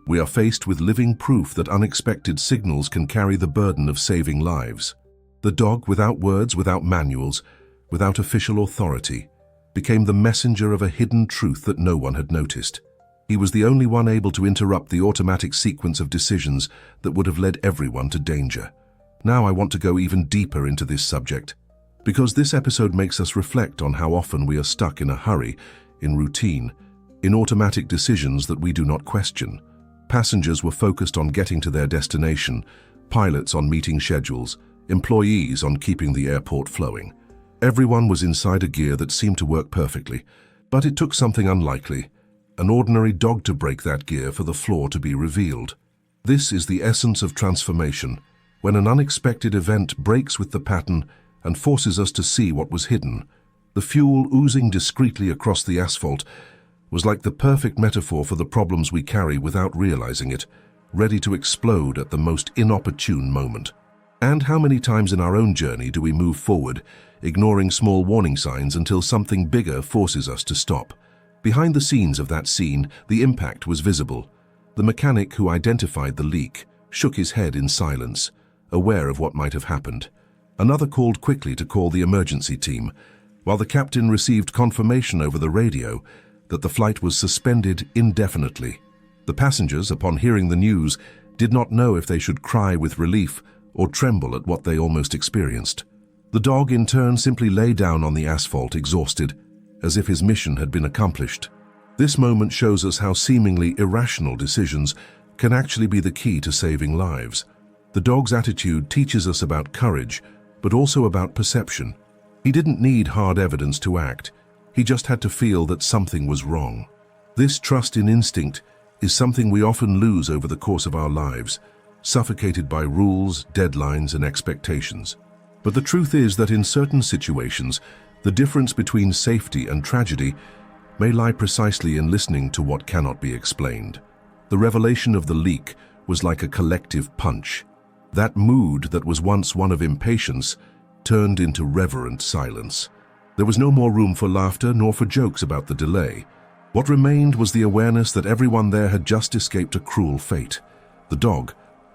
We are faced with living proof that unexpected signals can carry the burden of saving lives. The dog, without words, without manuals, without official authority, became the messenger of a hidden truth that no one had noticed. He was the only one able to interrupt the automatic sequence of decisions that would have led everyone to danger. Now I want to go even deeper into this subject, because this episode makes us reflect on how often we are stuck in a hurry, in routine, in automatic decisions that we do not question. Passengers were focused on getting to their destination, pilots on meeting schedules, employees on keeping the airport flowing. Everyone was inside a gear that seemed to work perfectly, but it took something unlikely, an ordinary dog, to break that gear for the flaw to be revealed. This is the essence of transformation, when an unexpected event breaks with the pattern and forces us to see what was hidden. The fuel oozing discreetly across the asphalt was like the perfect metaphor for the problems we carry without realizing it, ready to explode at the most inopportune moment. And how many times in our own journey do we move forward, ignoring small warning signs until something bigger forces us to stop? Behind the scenes of that scene, the impact was visible. The mechanic who identified the leak shook his head in silence, aware of what might have happened. Another called quickly to call the emergency team, while the captain received confirmation over the radio that the flight was suspended indefinitely. The passengers, upon hearing the news, did not know if they should cry with relief or tremble at what they almost experienced. The dog, in turn, simply lay down on the asphalt, exhausted, as if his mission had been accomplished. This moment shows us how seemingly irrational decisions can actually be the key to saving lives. The dog's attitude teaches us about courage, but also about perception. He didn't need hard evidence to act. He just had to feel that something was wrong. This trust in instinct is something we often lose over the course of our lives, suffocated by rules, deadlines, and expectations. But the truth is that in certain situations, the difference between safety and tragedy may lie precisely in listening to what cannot be explained. The revelation of the leak was like a collective punch. That mood that was once one of impatience turned into reverent silence. There was no more room for laughter nor for jokes about the delay. What remained was the awareness that everyone there had just escaped a cruel fate. The dog,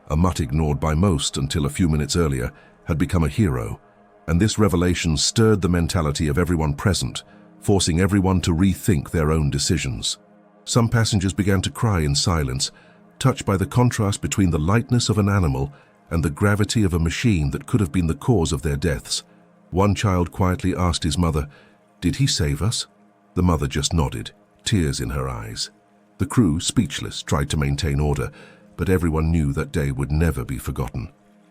a mutt ignored by most until a few minutes earlier, had become a hero, and this revelation stirred the mentality of everyone present, forcing everyone to rethink their own decisions. Some passengers began to cry in silence, touched by the contrast between the lightness of an animal and the gravity of a machine that could have been the cause of their deaths. One child quietly asked his mother, "Did he save us?" The mother just nodded, tears in her eyes. The crew, speechless, tried to maintain order, but everyone knew that day would never be forgotten.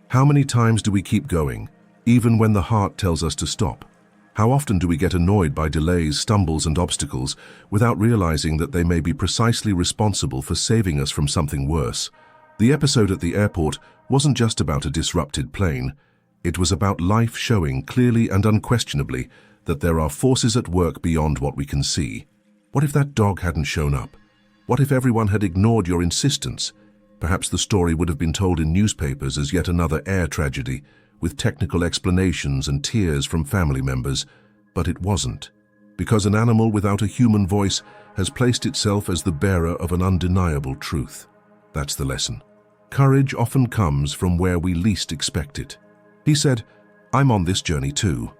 How many times do we keep going, even when the heart tells us to stop? How often do we get annoyed by delays, stumbles, and obstacles without realizing that they may be precisely responsible for saving us from something worse? The episode at the airport wasn't just about a disrupted plane. It was about life showing clearly and unquestionably that there are forces at work beyond what we can see. What if that dog hadn't shown up? What if everyone had ignored your insistence? Perhaps the story would have been told in newspapers as yet another air tragedy, with technical explanations and tears from family members. But it wasn't, because an animal without a human voice has placed itself as the bearer of an undeniable truth. That's the lesson. Courage often comes from where we least expect it. He said, "I'm on this journey too."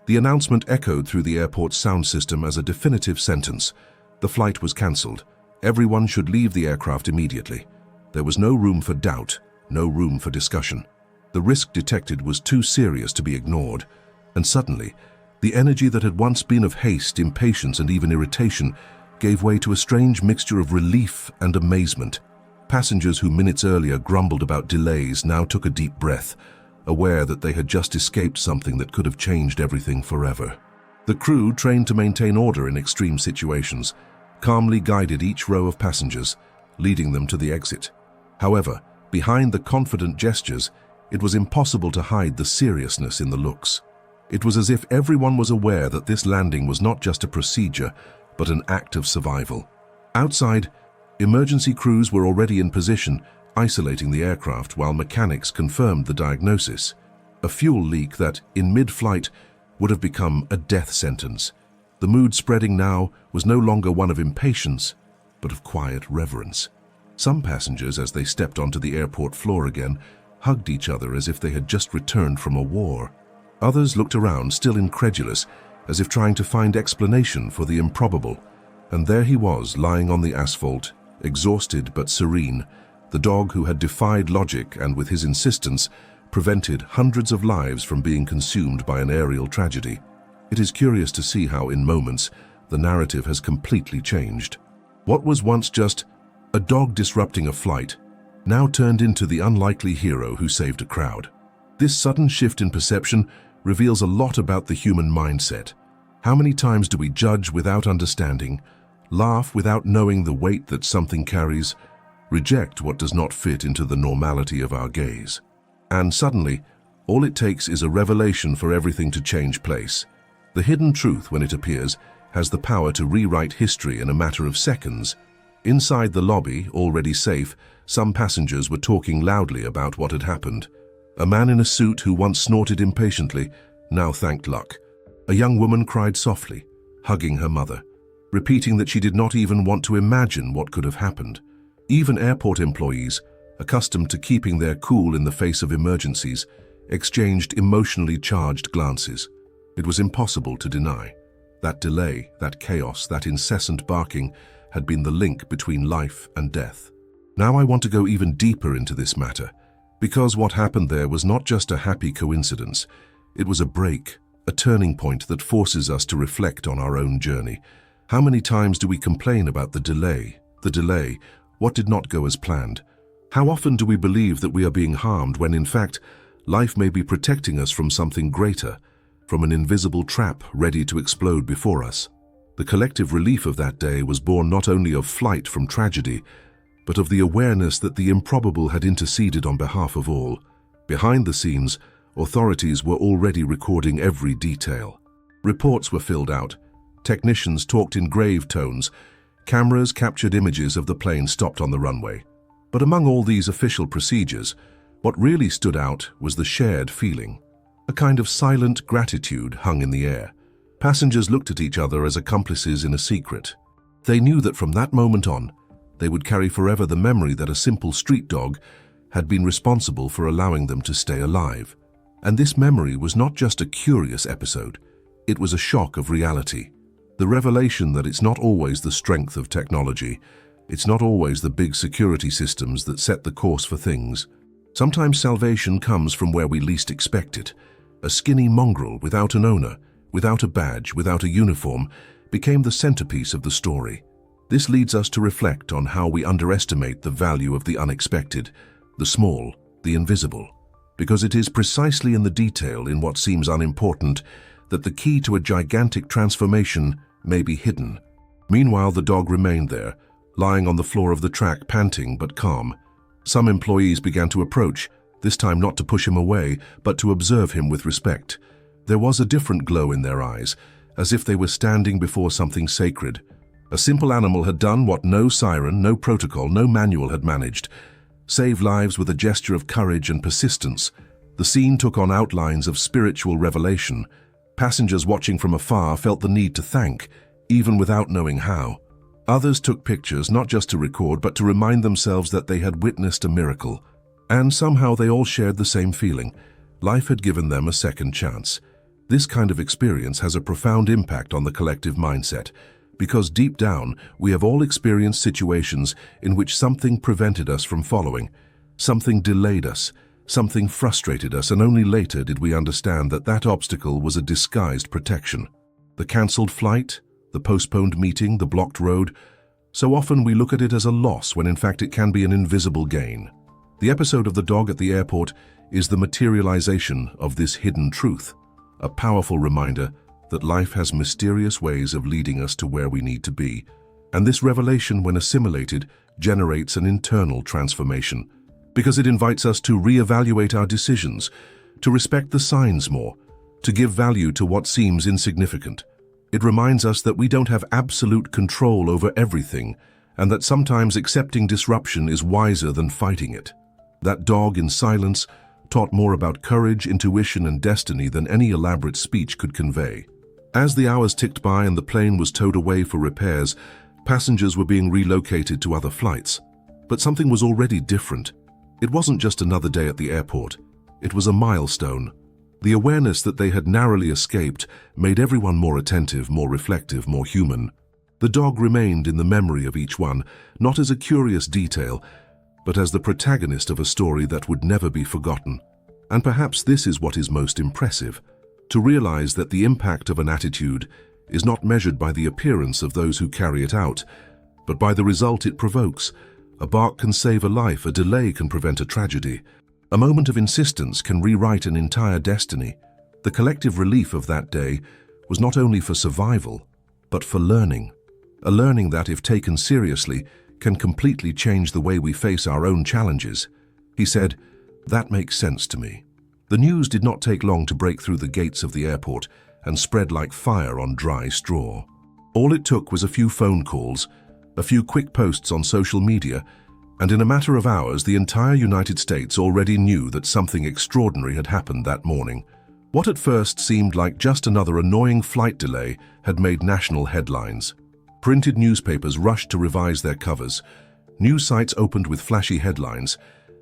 The announcement echoed through the airport's sound system as a definitive sentence. The flight was cancelled. Everyone should leave the aircraft immediately. There was no room for doubt, no room for discussion. The risk detected was too serious to be ignored, and suddenly, The energy that had once been of haste, impatience, and even irritation gave way to a strange mixture of relief and amazement. Passengers who minutes earlier grumbled about delays now took a deep breath, aware that they had just escaped something that could have changed everything forever. The crew, trained to maintain order in extreme situations, calmly guided each row of passengers, leading them to the exit. However, behind the confident gestures, it was impossible to hide the seriousness in the looks. It was as if everyone was aware that this landing was not just a procedure, but an act of survival. Outside, emergency crews were already in position, isolating the aircraft while mechanics confirmed the diagnosis. A fuel leak that, in mid-flight, would have become a death sentence. The mood spreading now was no longer one of impatience, but of quiet reverence. Some passengers, as they stepped onto the airport floor again, hugged each other as if they had just returned from a war. Others looked around, still incredulous, as if trying to find explanation for the improbable. And there he was, lying on the asphalt, exhausted but serene, the dog who had defied logic and, with his insistence, prevented hundreds of lives from being consumed by an aerial tragedy. It is curious to see how, in moments, the narrative has completely changed. What was once just a dog disrupting a flight now turned into the unlikely hero who saved a crowd. This sudden shift in perception reveals a lot about the human mindset. How many times do we judge without understanding, laugh without knowing the weight that something carries, reject what does not fit into the normality of our gaze? And suddenly, all it takes is a revelation for everything to change place. The hidden truth, when it appears, has the power to rewrite history in a matter of seconds. Inside the lobby, already safe, some passengers were talking loudly about what had happened. A man in a suit who once snorted impatiently now thanked luck. A young woman cried softly, hugging her mother, repeating that she did not even want to imagine what could have happened. Even airport employees, accustomed to keeping their cool in the face of emergencies, exchanged emotionally charged glances. It was impossible to deny. That delay, that chaos, that incessant barking had been the link between life and death. Now I want to go even deeper into this matter, because what happened there was not just a happy coincidence. It was a break, a turning point that forces us to reflect on our own journey. How many times do we complain about the delay, what did not go as planned? How often do we believe that we are being harmed when, in fact, life may be protecting us from something greater, from an invisible trap ready to explode before us? The collective relief of that day was born not only of flight from tragedy, but of the awareness that the improbable had interceded on behalf of all. Behind the scenes, authorities were already recording every detail. Reports were filled out. Technicians talked in grave tones. Cameras captured images of the plane stopped on the runway. But among all these official procedures, what really stood out was the shared feeling. A kind of silent gratitude hung in the air. Passengers looked at each other as accomplices in a secret. They knew that from that moment on, they would carry forever the memory that a simple street dog had been responsible for allowing them to stay alive. And this memory was not just a curious episode, it was a shock of reality. The revelation that it's not always the strength of technology, it's not always the big security systems that set the course for things. Sometimes salvation comes from where we least expect it. A skinny mongrel without an owner, without a badge, without a uniform, became the centerpiece of the story. This leads us to reflect on how we underestimate the value of the unexpected, the small, the invisible. Because it is precisely in the detail, in what seems unimportant, that the key to a gigantic transformation may be hidden. Meanwhile, the dog remained there, lying on the floor of the track, panting but calm. Some employees began to approach, this time not to push him away, but to observe him with respect. There was a different glow in their eyes, as if they were standing before something sacred. A simple animal had done what no siren, no protocol, no manual had managed. Save lives with a gesture of courage and persistence. The scene took on outlines of spiritual revelation. Passengers watching from afar felt the need to thank, even without knowing how. Others took pictures not just to record, but to remind themselves that they had witnessed a miracle. And somehow they all shared the same feeling. Life had given them a second chance. This kind of experience has a profound impact on the collective mindset, because deep down, we have all experienced situations in which something prevented us from following, something delayed us, Something frustrated us, and only later did we understand that that obstacle was a disguised protection. The cancelled flight, the postponed meeting, the blocked road. So often we look at it as a loss when in fact it can be an invisible gain. The episode of the dog at the airport is the materialization of this hidden truth, a powerful reminder that life has mysterious ways of leading us to where we need to be. And this revelation, when assimilated, generates an internal transformation, because it invites us to reevaluate our decisions, to respect the signs more, to give value to what seems insignificant. It reminds us that we don't have absolute control over everything, and that sometimes accepting disruption is wiser than fighting it. That dog in silence taught more about courage, intuition, and destiny than any elaborate speech could convey. As the hours ticked by and the plane was towed away for repairs, passengers were being relocated to other flights. But something was already different. It wasn't just another day at the airport. It was a milestone. The awareness that they had narrowly escaped made everyone more attentive, more reflective, more human. The dog remained in the memory of each one, not as a curious detail, but as the protagonist of a story that would never be forgotten. And perhaps this is what is most impressive, to realize that the impact of an attitude is not measured by the appearance of those who carry it out, but by the result it provokes. A bark can save a life, a delay can prevent a tragedy. A moment of insistence can rewrite an entire destiny. The collective relief of that day was not only for survival, but for learning. A learning that, if taken seriously, can completely change the way we face our own challenges. He said, "That makes sense to me." The news did not take long to break through the gates of the airport and spread like fire on dry straw. All it took was a few phone calls, a few quick posts on social media, and in a matter of hours the entire United States already knew that something extraordinary had happened that morning. What at first seemed like just another annoying flight delay had made national headlines. Printed newspapers rushed to revise their covers, news sites opened with flashy headlines,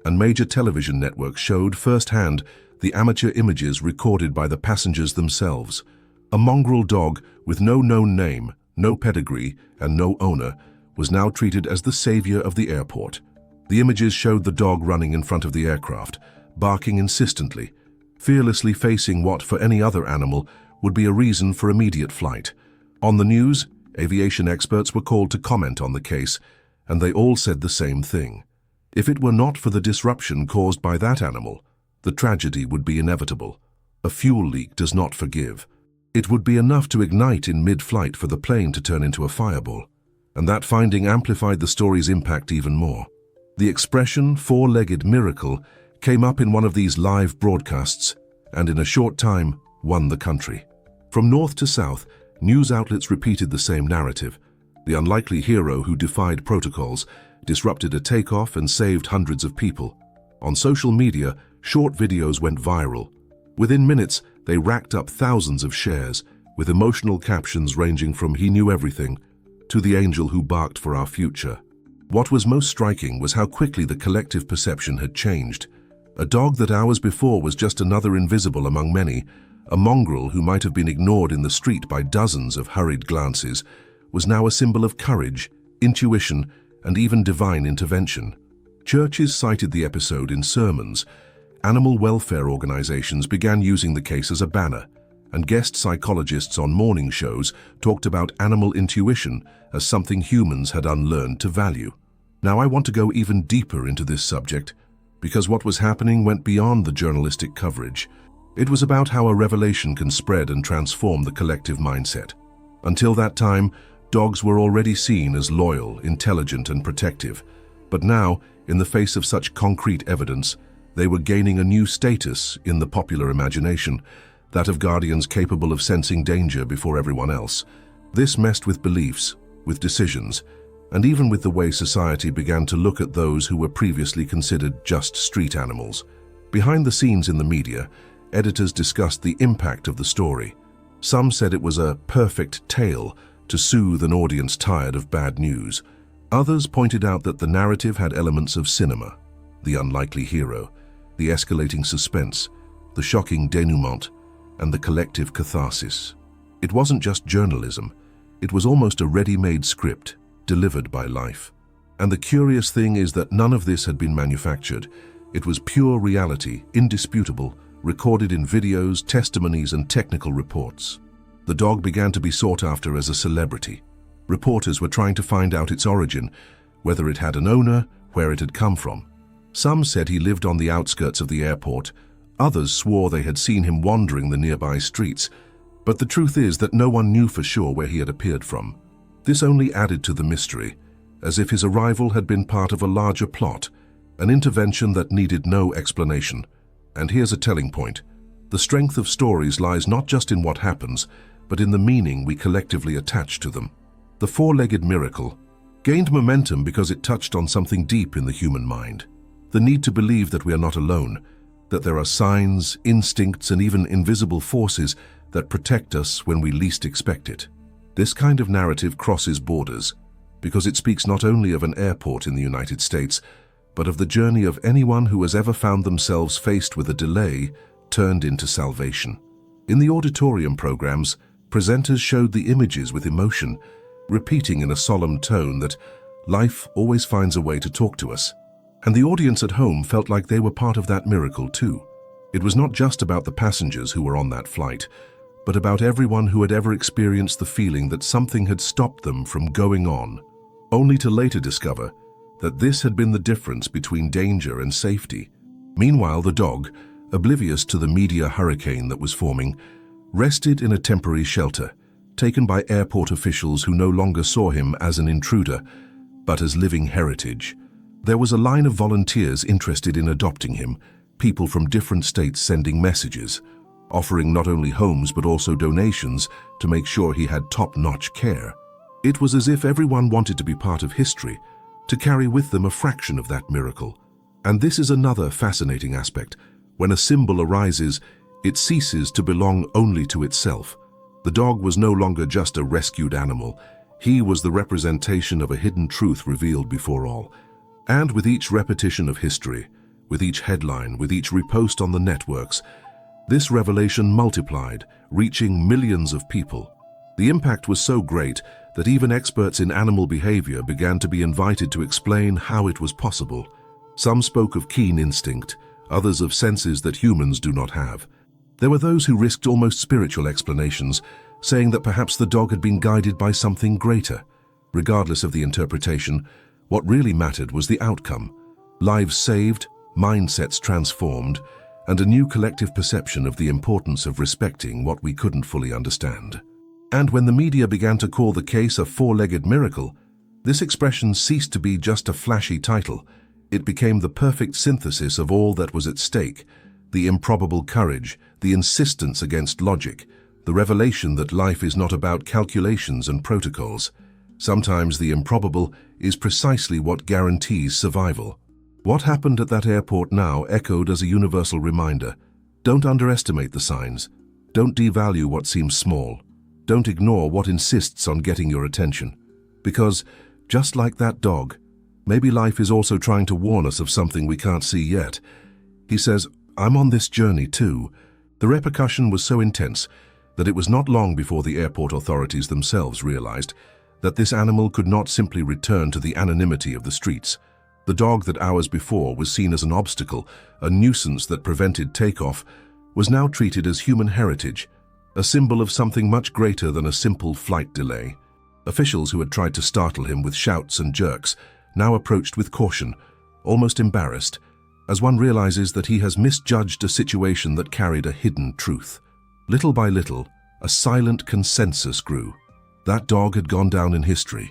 and major television networks showed firsthand the amateur images recorded by the passengers themselves. A mongrel dog with no known name, no pedigree, and no owner was now treated as the savior of the airport. The images showed the dog running in front of the aircraft, barking insistently, fearlessly facing what for any other animal would be a reason for immediate flight. On the news, aviation experts were called to comment on the case, and they all said the same thing. If it were not for the disruption caused by that animal, the tragedy would be inevitable. A fuel leak does not forgive. It would be enough to ignite in mid-flight for the plane to turn into a fireball. And that finding amplified the story's impact even more. The expression "four-legged miracle" came up in one of these live broadcasts, and in a short time won the country. From north to south, news outlets repeated the same narrative. The unlikely hero who defied protocols, disrupted a takeoff, and saved hundreds of people. On social media, short videos went viral. Within minutes, they racked up thousands of shares, with emotional captions ranging from "he knew everything" to "the angel who barked for our future." What was most striking was how quickly the collective perception had changed. A dog that hours before was just another invisible among many, a mongrel who might have been ignored in the street by dozens of hurried glances, was now a symbol of courage, intuition, and even divine intervention. Churches cited the episode in sermons. Animal welfare organizations began using the case as a banner, and guest psychologists on morning shows talked about animal intuition as something humans had unlearned to value. Now I want to go even deeper into this subject, because what was happening went beyond the journalistic coverage. It was about how a revelation can spread and transform the collective mindset. Until that time, dogs were already seen as loyal, intelligent, and protective. But now, in the face of such concrete evidence, they were gaining a new status in the popular imagination, that of guardians capable of sensing danger before everyone else. This messed with beliefs, with decisions, and even with the way society began to look at those who were previously considered just street animals. Behind the scenes in the media, editors discussed the impact of the story. Some said it was a perfect tale to soothe an audience tired of bad news. Others pointed out that the narrative had elements of cinema: the unlikely hero, the escalating suspense, the shocking denouement, and the collective catharsis. It wasn't just journalism, it was almost a ready-made script, delivered by life. And the curious thing is that none of this had been manufactured. It was pure reality, indisputable, recorded in videos, testimonies, and technical reports. The dog began to be sought after as a celebrity. Reporters were trying to find out its origin, whether it had an owner, where it had come from. Some said he lived on the outskirts of the airport. Others swore they had seen him wandering the nearby streets. But the truth is that no one knew for sure where he had appeared from. This only added to the mystery, as if his arrival had been part of a larger plot, an intervention that needed no explanation. And here's a telling point. The strength of stories lies not just in what happens, but in the meaning we collectively attach to them. The four-legged miracle gained momentum because it touched on something deep in the human mind. The need to believe that we are not alone, that there are signs, instincts, and even invisible forces that protect us when we least expect it. This kind of narrative crosses borders, because it speaks not only of an airport in the United States, but of the journey of anyone who has ever found themselves faced with a delay turned into salvation. In the auditorium programs, presenters showed the images with emotion, repeating in a solemn tone that life always finds a way to talk to us. And the audience at home felt like they were part of that miracle too. It was not just about the passengers who were on that flight, but about everyone who had ever experienced the feeling that something had stopped them from going on, only to later discover that this had been the difference between danger and safety. Meanwhile, the dog, oblivious to the media hurricane that was forming, rested in a temporary shelter, taken by airport officials who no longer saw him as an intruder, but as living heritage. There was a line of volunteers interested in adopting him, people from different states sending messages, offering not only homes but also donations to make sure he had top-notch care. It was as if everyone wanted to be part of history, to carry with them a fraction of that miracle. And this is another fascinating aspect. When a symbol arises, it ceases to belong only to itself. The dog was no longer just a rescued animal. He was the representation of a hidden truth revealed before all. And with each repetition of history, with each headline, with each repost on the networks, this revelation multiplied, reaching millions of people. The impact was so great that even experts in animal behavior began to be invited to explain how it was possible. Some spoke of keen instinct, others of senses that humans do not have. There were those who risked almost spiritual explanations, saying that perhaps the dog had been guided by something greater. Regardless of the interpretation, what really mattered was the outcome. Lives saved, mindsets transformed, and a new collective perception of the importance of respecting what we couldn't fully understand. And when the media began to call the case a four-legged miracle, this expression ceased to be just a flashy title. It became the perfect synthesis of all that was at stake: the improbable courage, the insistence against logic, the revelation that life is not about calculations and protocols. Sometimes the improbable is precisely what guarantees survival. What happened at that airport now echoed as a universal reminder. Don't underestimate the signs. Don't devalue what seems small. Don't ignore what insists on getting your attention. Because, just like that dog, maybe life is also trying to warn us of something we can't see yet. He says, "I'm on this journey too." The repercussion was so intense that it was not long before the airport authorities themselves realized that this animal could not simply return to the anonymity of the streets. The dog that hours before was seen as an obstacle, a nuisance that prevented takeoff, was now treated as human heritage, a symbol of something much greater than a simple flight delay. Officials who had tried to startle him with shouts and jerks now approached with caution, almost embarrassed, as one realizes that he has misjudged a situation that carried a hidden truth. Little by little, a silent consensus grew. That dog had gone down in history,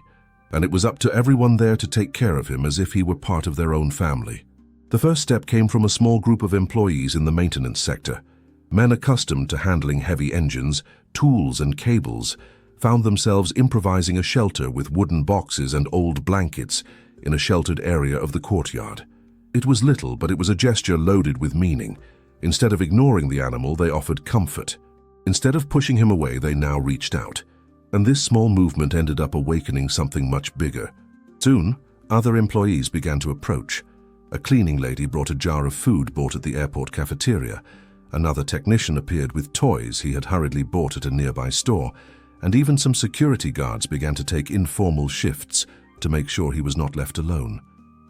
and it was up to everyone there to take care of him as if he were part of their own family. The first step came from a small group of employees in the maintenance sector. Men accustomed to handling heavy engines, tools, and cables found themselves improvising a shelter with wooden boxes and old blankets in a sheltered area of the courtyard. It was little, but it was a gesture loaded with meaning. Instead of ignoring the animal, they offered comfort. Instead of pushing him away, they now reached out. And this small movement ended up awakening something much bigger. Soon, other employees began to approach. A cleaning lady brought a jar of food bought at the airport cafeteria. Another technician appeared with toys he had hurriedly bought at a nearby store, and even some security guards began to take informal shifts to make sure he was not left alone.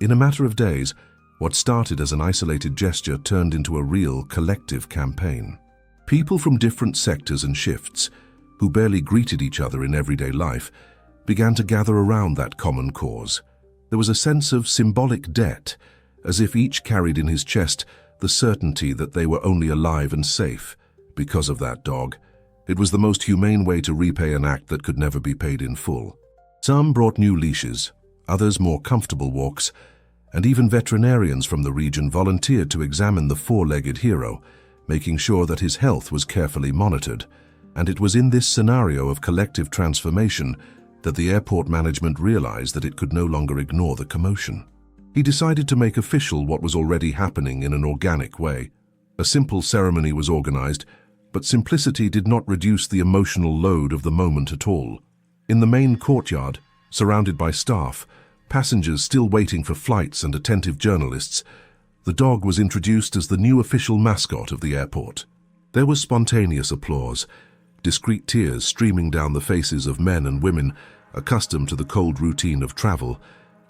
In a matter of days, What started as an isolated gesture turned into a real collective campaign. People from different sectors and shifts, who barely greeted each other in everyday life, began to gather around that common cause. There was a sense of symbolic debt, as if each carried in his chest the certainty that they were only alive and safe because of that dog. It was the most humane way to repay an act that could never be paid in full. Some brought new leashes, others more comfortable walks, and even veterinarians from the region volunteered to examine the four-legged hero, making sure that his health was carefully monitored. And it was in this scenario of collective transformation that the airport management realized that it could no longer ignore the commotion. He decided to make official what was already happening in an organic way. A simple ceremony was organized, but simplicity did not reduce the emotional load of the moment at all. In the main courtyard, surrounded by staff, passengers still waiting for flights and attentive journalists, the dog was introduced as the new official mascot of the airport. There was spontaneous applause, discreet tears streaming down the faces of men and women accustomed to the cold routine of travel,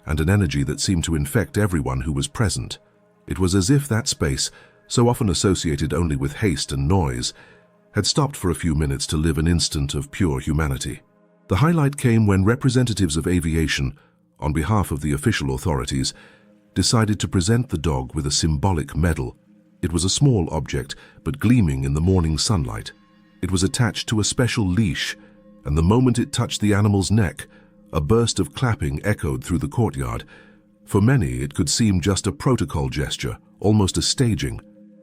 and an energy that seemed to infect everyone who was present. It was as if that space, so often associated only with haste and noise, had stopped for a few minutes to live an instant of pure humanity. The highlight came when representatives of aviation, on behalf of the official authorities, decided to present the dog with a symbolic medal. It was a small object, but gleaming in the morning sunlight. It was attached to a special leash, and the moment it touched the animal's neck, a burst of clapping echoed through the courtyard. For many, it could seem just a protocol gesture, almost a staging,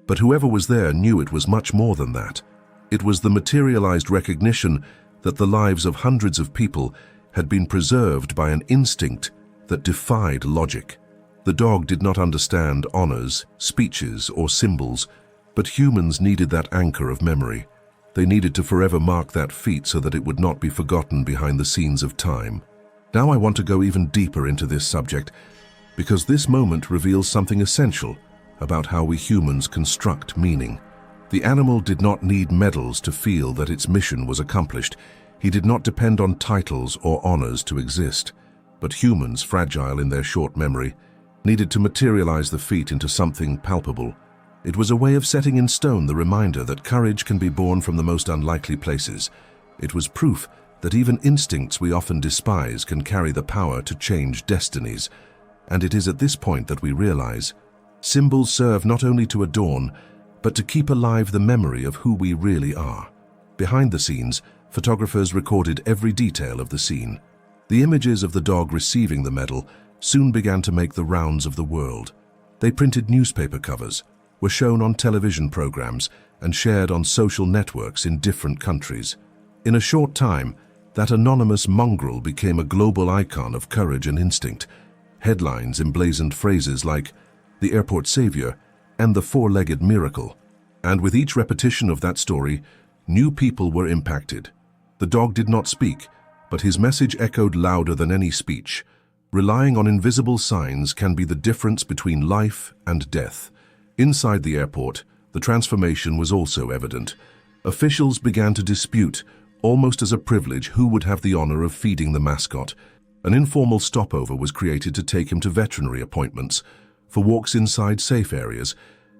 but whoever was there knew it was much more than that. It was the materialized recognition that the lives of hundreds of people had been preserved by an instinct that defied logic. The dog did not understand honors, speeches, or symbols, but humans needed that anchor of memory. They needed to forever mark that feat so that it would not be forgotten behind the scenes of time. Now I want to go even deeper into this subject, because this moment reveals something essential about how we humans construct meaning. The animal did not need medals to feel that its mission was accomplished. He did not depend on titles or honors to exist. But humans, fragile in their short memory, needed to materialize the feat into something palpable. It was a way of setting in stone the reminder that courage can be born from the most unlikely places. It was proof that even instincts we often despise can carry the power to change destinies. And it is at this point that we realize symbols serve not only to adorn, but to keep alive the memory of who we really are. Behind the scenes, photographers recorded every detail of the scene. The images of the dog receiving the medal soon began to make the rounds of the world. They printed newspaper covers, were shown on television programs, and shared on social networks in different countries. In a short time, that anonymous mongrel became a global icon of courage and instinct. Headlines emblazoned phrases like, "The Airport Savior," and "The Four-Legged Miracle." And with each repetition of that story, new people were impacted. The dog did not speak, but his message echoed louder than any speech. Relying on invisible signs can be the difference between life and death. Inside the airport, the transformation was also evident. Officials began to dispute, almost as a privilege, who would have the honor of feeding the mascot. An informal stopover was created to take him to veterinary appointments, for walks inside safe areas,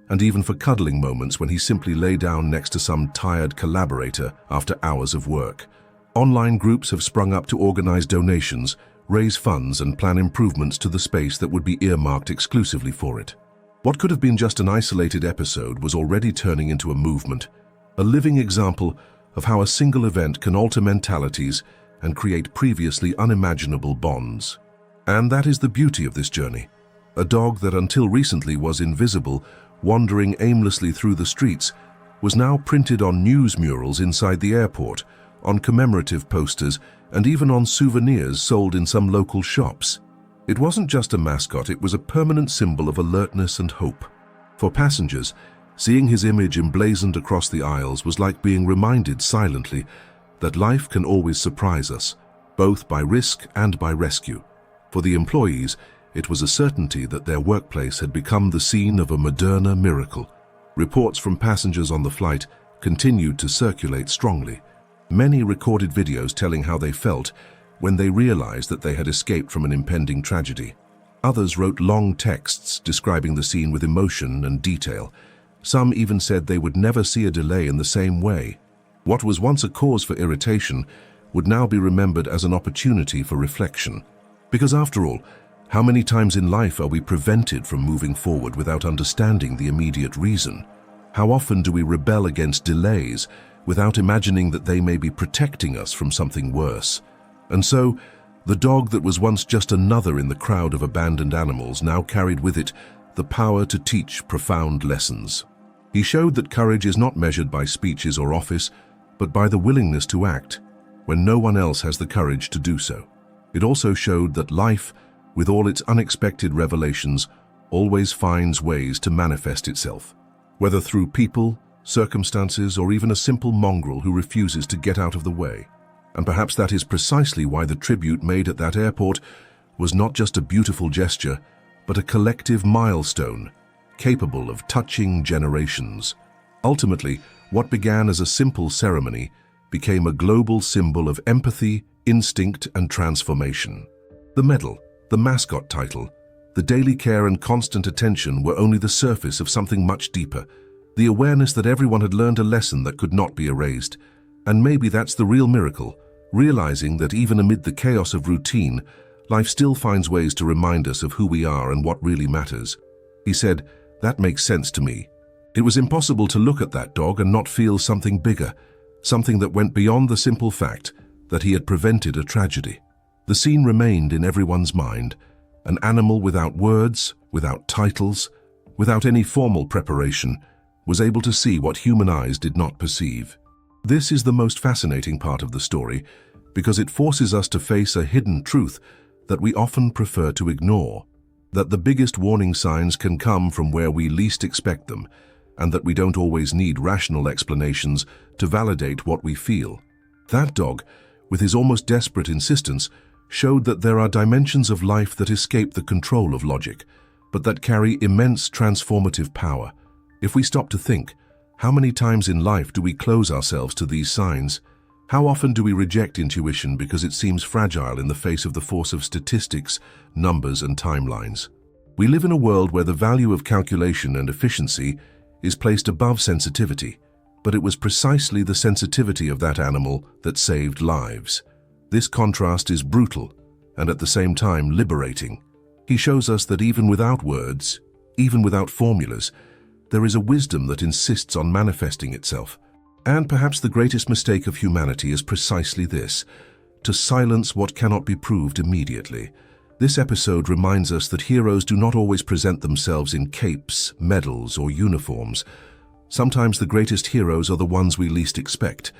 and even for cuddling moments when he simply lay down next to some tired collaborator after hours of work. Online groups have sprung up to organize donations, raise funds, and plan improvements to the space that would be earmarked exclusively for it. What could have been just an isolated episode was already turning into a movement, a living example of how a single event can alter mentalities and create previously unimaginable bonds. And that is the beauty of this journey. A dog that until recently was invisible, wandering aimlessly through the streets, was now printed on news murals inside the airport, on commemorative posters, and even on souvenirs sold in some local shops. It wasn't just a mascot, it was a permanent symbol of alertness and hope. For passengers, seeing his image emblazoned across the aisles was like being reminded silently that life can always surprise us, both by risk and by rescue. For the employees, it was a certainty that their workplace had become the scene of a Moderna miracle. Reports from passengers on the flight continued to circulate strongly. Many recorded videos telling how they felt when they realized that they had escaped from an impending tragedy. Others wrote long texts describing the scene with emotion and detail. Some even said they would never see a delay in the same way. What was once a cause for irritation would now be remembered as an opportunity for reflection. Because after all, how many times in life are we prevented from moving forward without understanding the immediate reason? How often do we rebel against delays without imagining that they may be protecting us from something worse? And so, the dog that was once just another in the crowd of abandoned animals now carried with it the power to teach profound lessons. He showed that courage is not measured by speeches or office, but by the willingness to act when no one else has the courage to do so. It also showed that life, with all its unexpected revelations, always finds ways to manifest itself, whether through people, circumstances, or even a simple mongrel who refuses to get out of the way. And perhaps that is precisely why the tribute made at that airport was not just a beautiful gesture, but a collective milestone, capable of touching generations. Ultimately, what began as a simple ceremony became a global symbol of empathy, instinct, and transformation. The medal, the mascot title, the daily care and constant attention were only the surface of something much deeper, the awareness that everyone had learned a lesson that could not be erased. And maybe that's the real miracle, realizing that even amid the chaos of routine, life still finds ways to remind us of who we are and what really matters. He said, "That makes sense to me." It was impossible to look at that dog and not feel something bigger, something that went beyond the simple fact that he had prevented a tragedy. The scene remained in everyone's mind, an animal without words, without titles, without any formal preparation, was able to see what human eyes did not perceive. This is the most fascinating part of the story, because it forces us to face a hidden truth that we often prefer to ignore, that the biggest warning signs can come from where we least expect them, and that we don't always need rational explanations to validate what we feel. That dog, with his almost desperate insistence, showed that there are dimensions of life that escape the control of logic, but that carry immense transformative power. If we stop to think, how many times in life do we close ourselves to these signs? How often do we reject intuition because it seems fragile in the face of the force of statistics, numbers, and timelines? We live in a world where the value of calculation and efficiency is placed above sensitivity, but it was precisely the sensitivity of that animal that saved lives. This contrast is brutal and at the same time liberating. He shows us that even without words, even without formulas, there is a wisdom that insists on manifesting itself. And perhaps the greatest mistake of humanity is precisely this: to silence what cannot be proved immediately. This episode reminds us that heroes do not always present themselves in capes, medals, or uniforms. Sometimes the greatest heroes are the ones we least expect,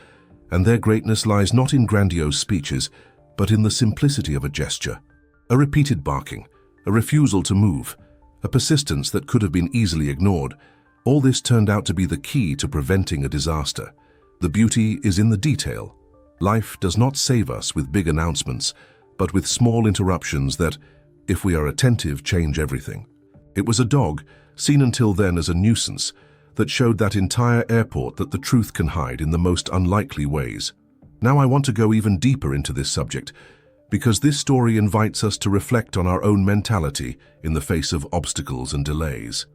and their greatness lies not in grandiose speeches, but in the simplicity of a gesture. A repeated barking, a refusal to move, a persistence that could have been easily ignored. All this turned out to be the key to preventing a disaster. The beauty is in the detail. Life does not save us with big announcements, but with small interruptions that, if we are attentive, change everything. It was a dog, seen until then as a nuisance, that showed that entire airport that the truth can hide in the most unlikely ways. Now I want to go even deeper into this subject, because this story invites us to reflect on our own mentality in the face of obstacles and delays.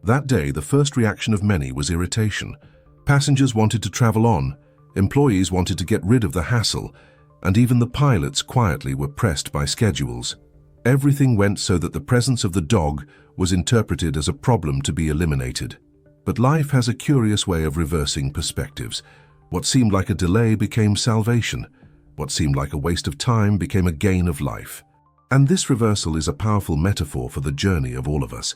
That day, the first reaction of many was irritation. Passengers wanted to travel on, employees wanted to get rid of the hassle, and even the pilots quietly were pressed by schedules. Everything went so that the presence of the dog was interpreted as a problem to be eliminated. But life has a curious way of reversing perspectives. What seemed like a delay became salvation. What seemed like a waste of time became a gain of life. And this reversal is a powerful metaphor for the journey of all of us.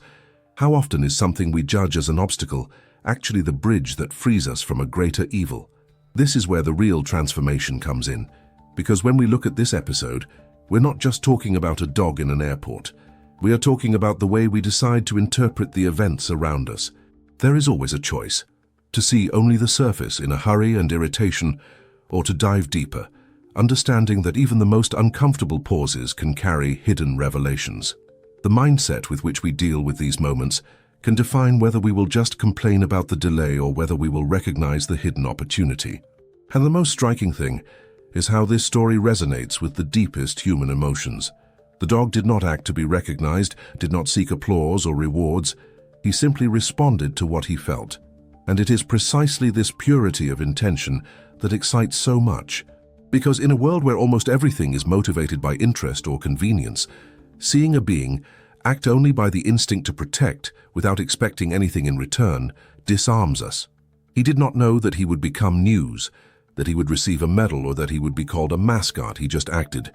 How often is something we judge as an obstacle actually the bridge that frees us from a greater evil? This is where the real transformation comes in, because when we look at this episode, we're not just talking about a dog in an airport. We are talking about the way we decide to interpret the events around us. There is always a choice: to see only the surface in a hurry and irritation, or to dive deeper, understanding that even the most uncomfortable pauses can carry hidden revelations. The mindset with which we deal with these moments can define whether we will just complain about the delay or whether we will recognize the hidden opportunity. And the most striking thing is how this story resonates with the deepest human emotions. The dog did not act to be recognized, did not seek applause or rewards. He simply responded to what he felt. And it is precisely this purity of intention that excites so much. Because in a world where almost everything is motivated by interest or convenience, seeing a being act only by the instinct to protect without expecting anything in return disarms us. He did not know that he would become news, that he would receive a medal, or that he would be called a mascot. He just acted.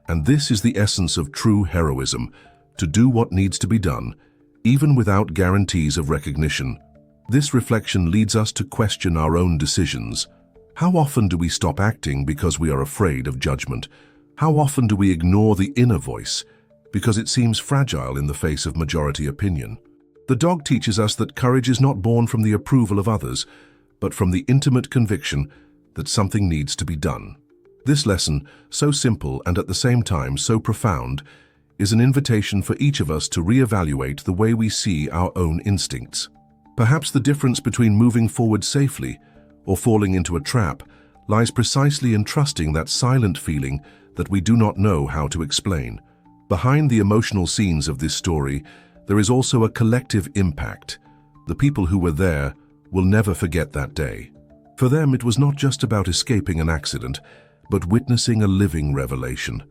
And this is the essence of true heroism, to do what needs to be done, even without guarantees of recognition. This reflection leads us to question our own decisions. How often do we stop acting because we are afraid of judgment? How often do we ignore the inner voice because it seems fragile in the face of majority opinion? The dog teaches us that courage is not born from the approval of others, but from the intimate conviction that something needs to be done. This lesson, so simple and at the same time so profound, is an invitation for each of us to reevaluate the way we see our own instincts. Perhaps the difference between moving forward safely or falling into a trap lies precisely in trusting that silent feeling that we do not know how to explain. Behind the emotional scenes of this story, there is also a collective impact. The people who were there will never forget that day. For them, it was not just about escaping an accident, but witnessing a living revelation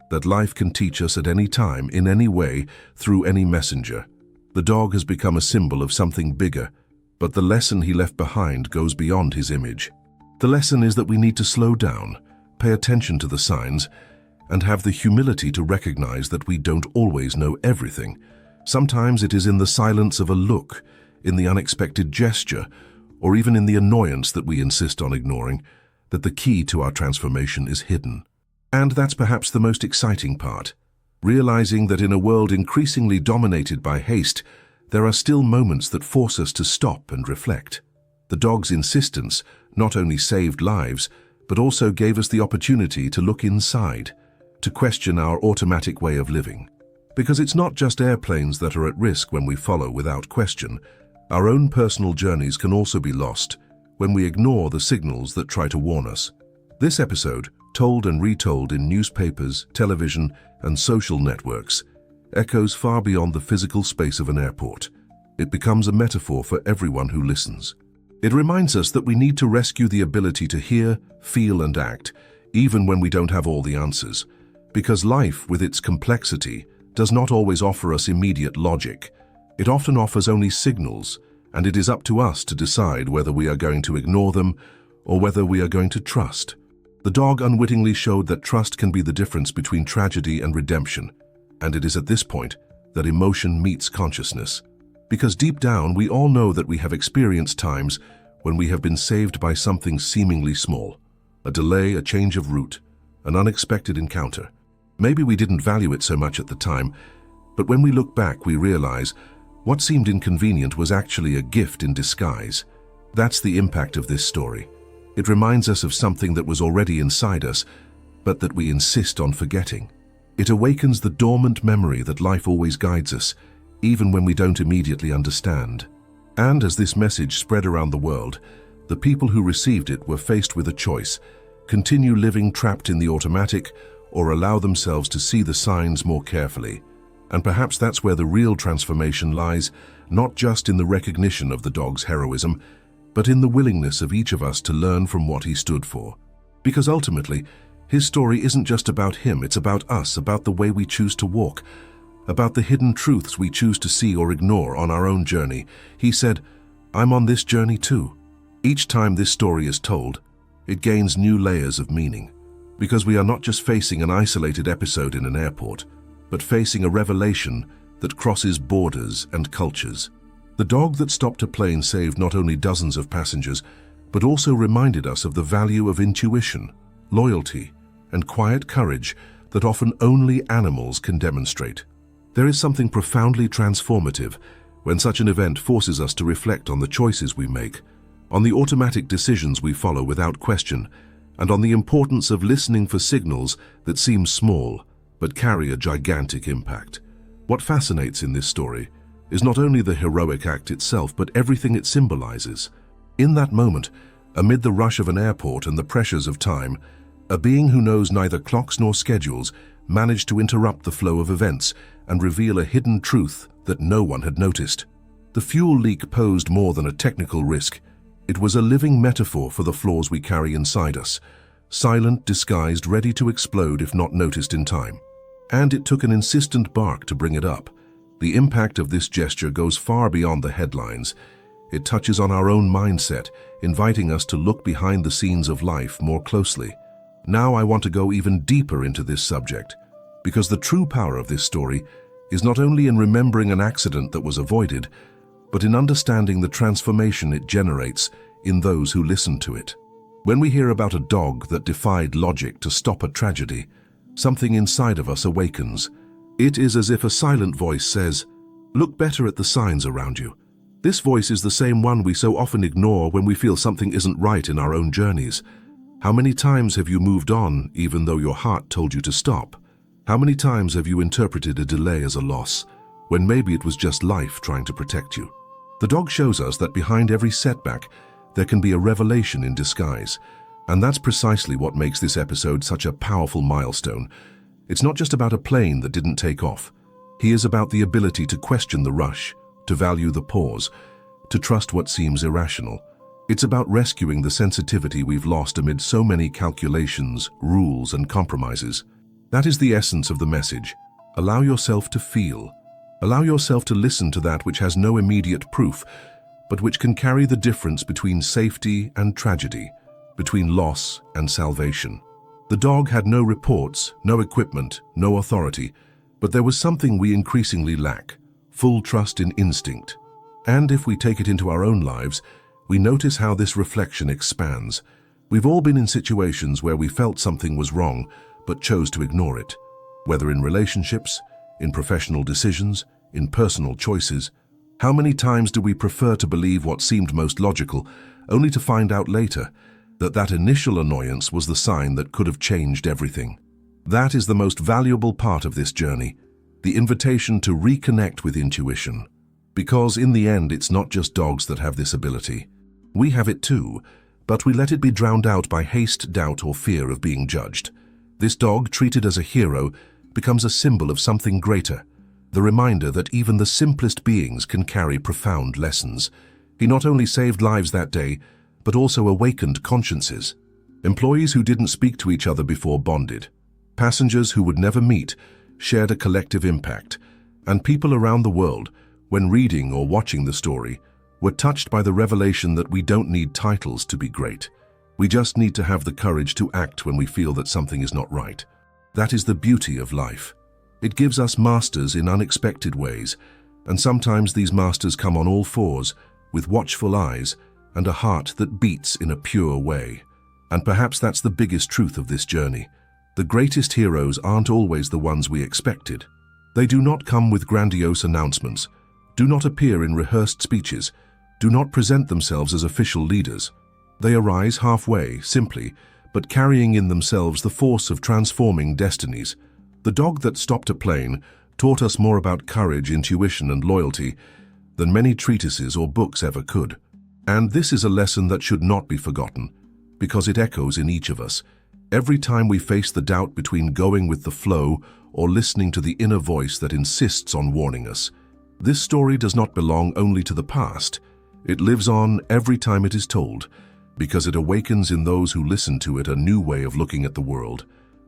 that life can teach us at any time, in any way, through any messenger. The dog has become a symbol of something bigger, but the lesson he left behind goes beyond his image. The lesson is that we need to slow down, pay attention to the signs, and have the humility to recognize that we don't always know everything. Sometimes it is in the silence of a look, in the unexpected gesture, or even in the annoyance that we insist on ignoring, that the key to our transformation is hidden. And that's perhaps the most exciting part, realizing that in a world increasingly dominated by haste, there are still moments that force us to stop and reflect. The dog's insistence not only saved lives, but also gave us the opportunity to look inside, to question our automatic way of living. Because it's not just airplanes that are at risk when we follow without question. Our own personal journeys can also be lost when we ignore the signals that try to warn us. This episode, told and retold in newspapers, television, and social networks, echoes far beyond the physical space of an airport. It becomes a metaphor for everyone who listens. It reminds us that we need to rescue the ability to hear, feel, and act, even when we don't have all the answers. Because life, with its complexity, does not always offer us immediate logic. It often offers only signals, and it is up to us to decide whether we are going to ignore them or whether we are going to trust. The dog unwittingly showed that trust can be the difference between tragedy and redemption, and it is at this point that emotion meets consciousness. Because deep down, we all know that we have experienced times when we have been saved by something seemingly small. A delay, a change of route, an unexpected encounter. Maybe we didn't value it so much at the time, but when we look back, we realize what seemed inconvenient was actually a gift in disguise. That's the impact of this story. It reminds us of something that was already inside us, but that we insist on forgetting. It awakens the dormant memory that life always guides us, even when we don't immediately understand. And as this message spread around the world, the people who received it were faced with a choice: continue living trapped in the automatic, or allow themselves to see the signs more carefully. And perhaps that's where the real transformation lies, not just in the recognition of the dog's heroism, but in the willingness of each of us to learn from what he stood for. Because ultimately, his story isn't just about him, it's about us, about the way we choose to walk, about the hidden truths we choose to see or ignore on our own journey. He said, "I'm on this journey too." Each time this story is told, it gains new layers of meaning, because we are not just facing an isolated episode in an airport, but facing a revelation that crosses borders and cultures. The dog that stopped a plane saved not only dozens of passengers, but also reminded us of the value of intuition, loyalty, and quiet courage that often only animals can demonstrate. There is something profoundly transformative when such an event forces us to reflect on the choices we make, on the automatic decisions we follow without question, and on the importance of listening for signals that seem small but carry a gigantic impact. What fascinates in this story is not only the heroic act itself, but everything it symbolizes. In that moment, amid the rush of an airport and the pressures of time, A being who knows neither clocks nor schedules managed to interrupt the flow of events and reveal a hidden truth that no one had noticed. The fuel leak posed more than a technical risk. It was a living metaphor for the flaws we carry inside us, silent, disguised, ready to explode if not noticed in time. And it took an insistent bark to bring it up. The impact of this gesture goes far beyond the headlines. It touches on our own mindset, inviting us to look behind the scenes of life more closely. Now I want to go even deeper into this subject, because the true power of this story is not only in remembering an accident that was avoided, but in understanding the transformation it generates in those who listen to it. When we hear about a dog that defied logic to stop a tragedy, something inside of us awakens. It is as if a silent voice says, "Look better at the signs around you." This voice is the same one we so often ignore when we feel something isn't right in our own journeys. How many times have you moved on even though your heart told you to stop? How many times have you interpreted a delay as a loss, when maybe it was just life trying to protect you? The dog shows us that behind every setback, there can be a revelation in disguise. And that's precisely what makes this episode such a powerful milestone. It's not just about a plane that didn't take off. He is about the ability to question the rush, to value the pause, to trust what seems irrational. It's about rescuing the sensitivity we've lost amid so many calculations, rules, and compromises. That is the essence of the message. Allow yourself to feel. Allow yourself to listen to that which has no immediate proof, but which can carry the difference between safety and tragedy, between loss and salvation. The dog had no reports, no equipment, no authority, but there was something we increasingly lack: full trust in instinct. And if we take it into our own lives, we notice how this reflection expands. We've all been in situations where we felt something was wrong, but chose to ignore it. Whether in relationships, in professional decisions, in personal choices, how many times do we prefer to believe what seemed most logical, only to find out later that that initial annoyance was the sign that could have changed everything? That is the most valuable part of this journey, the invitation to reconnect with intuition. Because in the end, it's not just dogs that have this ability. We have it too, but we let it be drowned out by haste, doubt, or fear of being judged. This dog, treated as a hero, becomes a symbol of something greater, the reminder that even the simplest beings can carry profound lessons. He not only saved lives that day, but also awakened consciences. Employees who didn't speak to each other before bonded. Passengers who would never meet shared a collective impact. And people around the world, when reading or watching the story, were touched by the revelation that we don't need titles to be great. We just need to have the courage to act when we feel that something is not right. That is the beauty of life. It gives us masters in unexpected ways, and sometimes these masters come on all fours, with watchful eyes and a heart that beats in a pure way. And perhaps that's the biggest truth of this journey. The greatest heroes aren't always the ones we expected. They do not come with grandiose announcements, do not appear in rehearsed speeches, do not present themselves as official leaders. They arise halfway, simply, but carrying in themselves the force of transforming destinies. The dog that stopped a plane taught us more about courage, intuition, and loyalty than many treatises or books ever could. And this is a lesson that should not be forgotten, because it echoes in each of us. Every time we face the doubt between going with the flow or listening to the inner voice that insists on warning us. This story does not belong only to the past. It lives on every time it is told, because it awakens in those who listen to it a new way of looking at the world.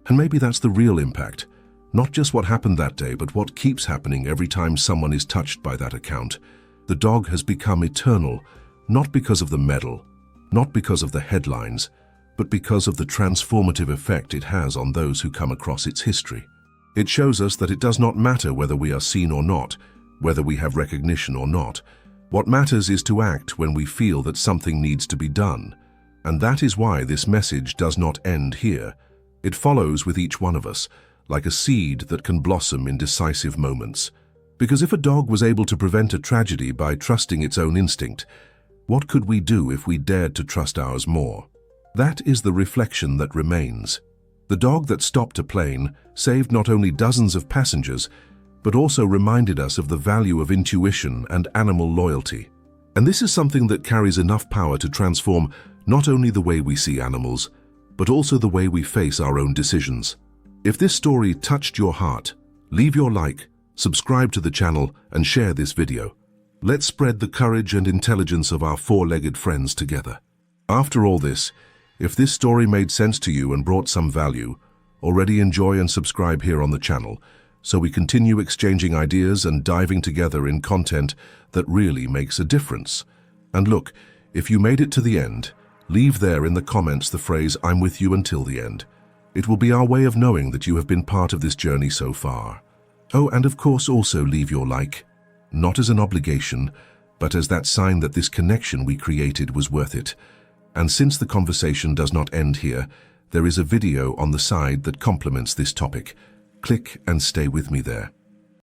And maybe that's the real impact. Not just what happened that day, but what keeps happening every time someone is touched by that account. The dog has become eternal, not because of the medal, not because of the headlines, but because of the transformative effect it has on those who come across its history. It shows us that it does not matter whether we are seen or not, whether we have recognition or not. What matters is to act when we feel that something needs to be done. And that is why this message does not end here. It follows with each one of us, like a seed that can blossom in decisive moments. Because if a dog was able to prevent a tragedy by trusting its own instinct, what could we do if we dared to trust ours more? That is the reflection that remains. The dog that stopped a plane saved not only dozens of passengers, but also reminded us of the value of intuition and animal loyalty. And this is something that carries enough power to transform not only the way we see animals, but also the way we face our own decisions. If this story touched your heart, leave your like, subscribe to the channel, and share this video. Let's spread the courage and intelligence of our four-legged friends together. After all this, if this story made sense to you and brought some value, already enjoy and subscribe here on the channel, so we continue exchanging ideas and diving together in content that really makes a difference. And look, if you made it to the end, leave there in the comments the phrase, "I'm with you until the end." It will be our way of knowing that you have been part of this journey so far. Oh, and of course also leave your like, not as an obligation, but as that sign that this connection we created was worth it. And since the conversation does not end here, there is a video on the side that complements this topic. Click and stay with me there.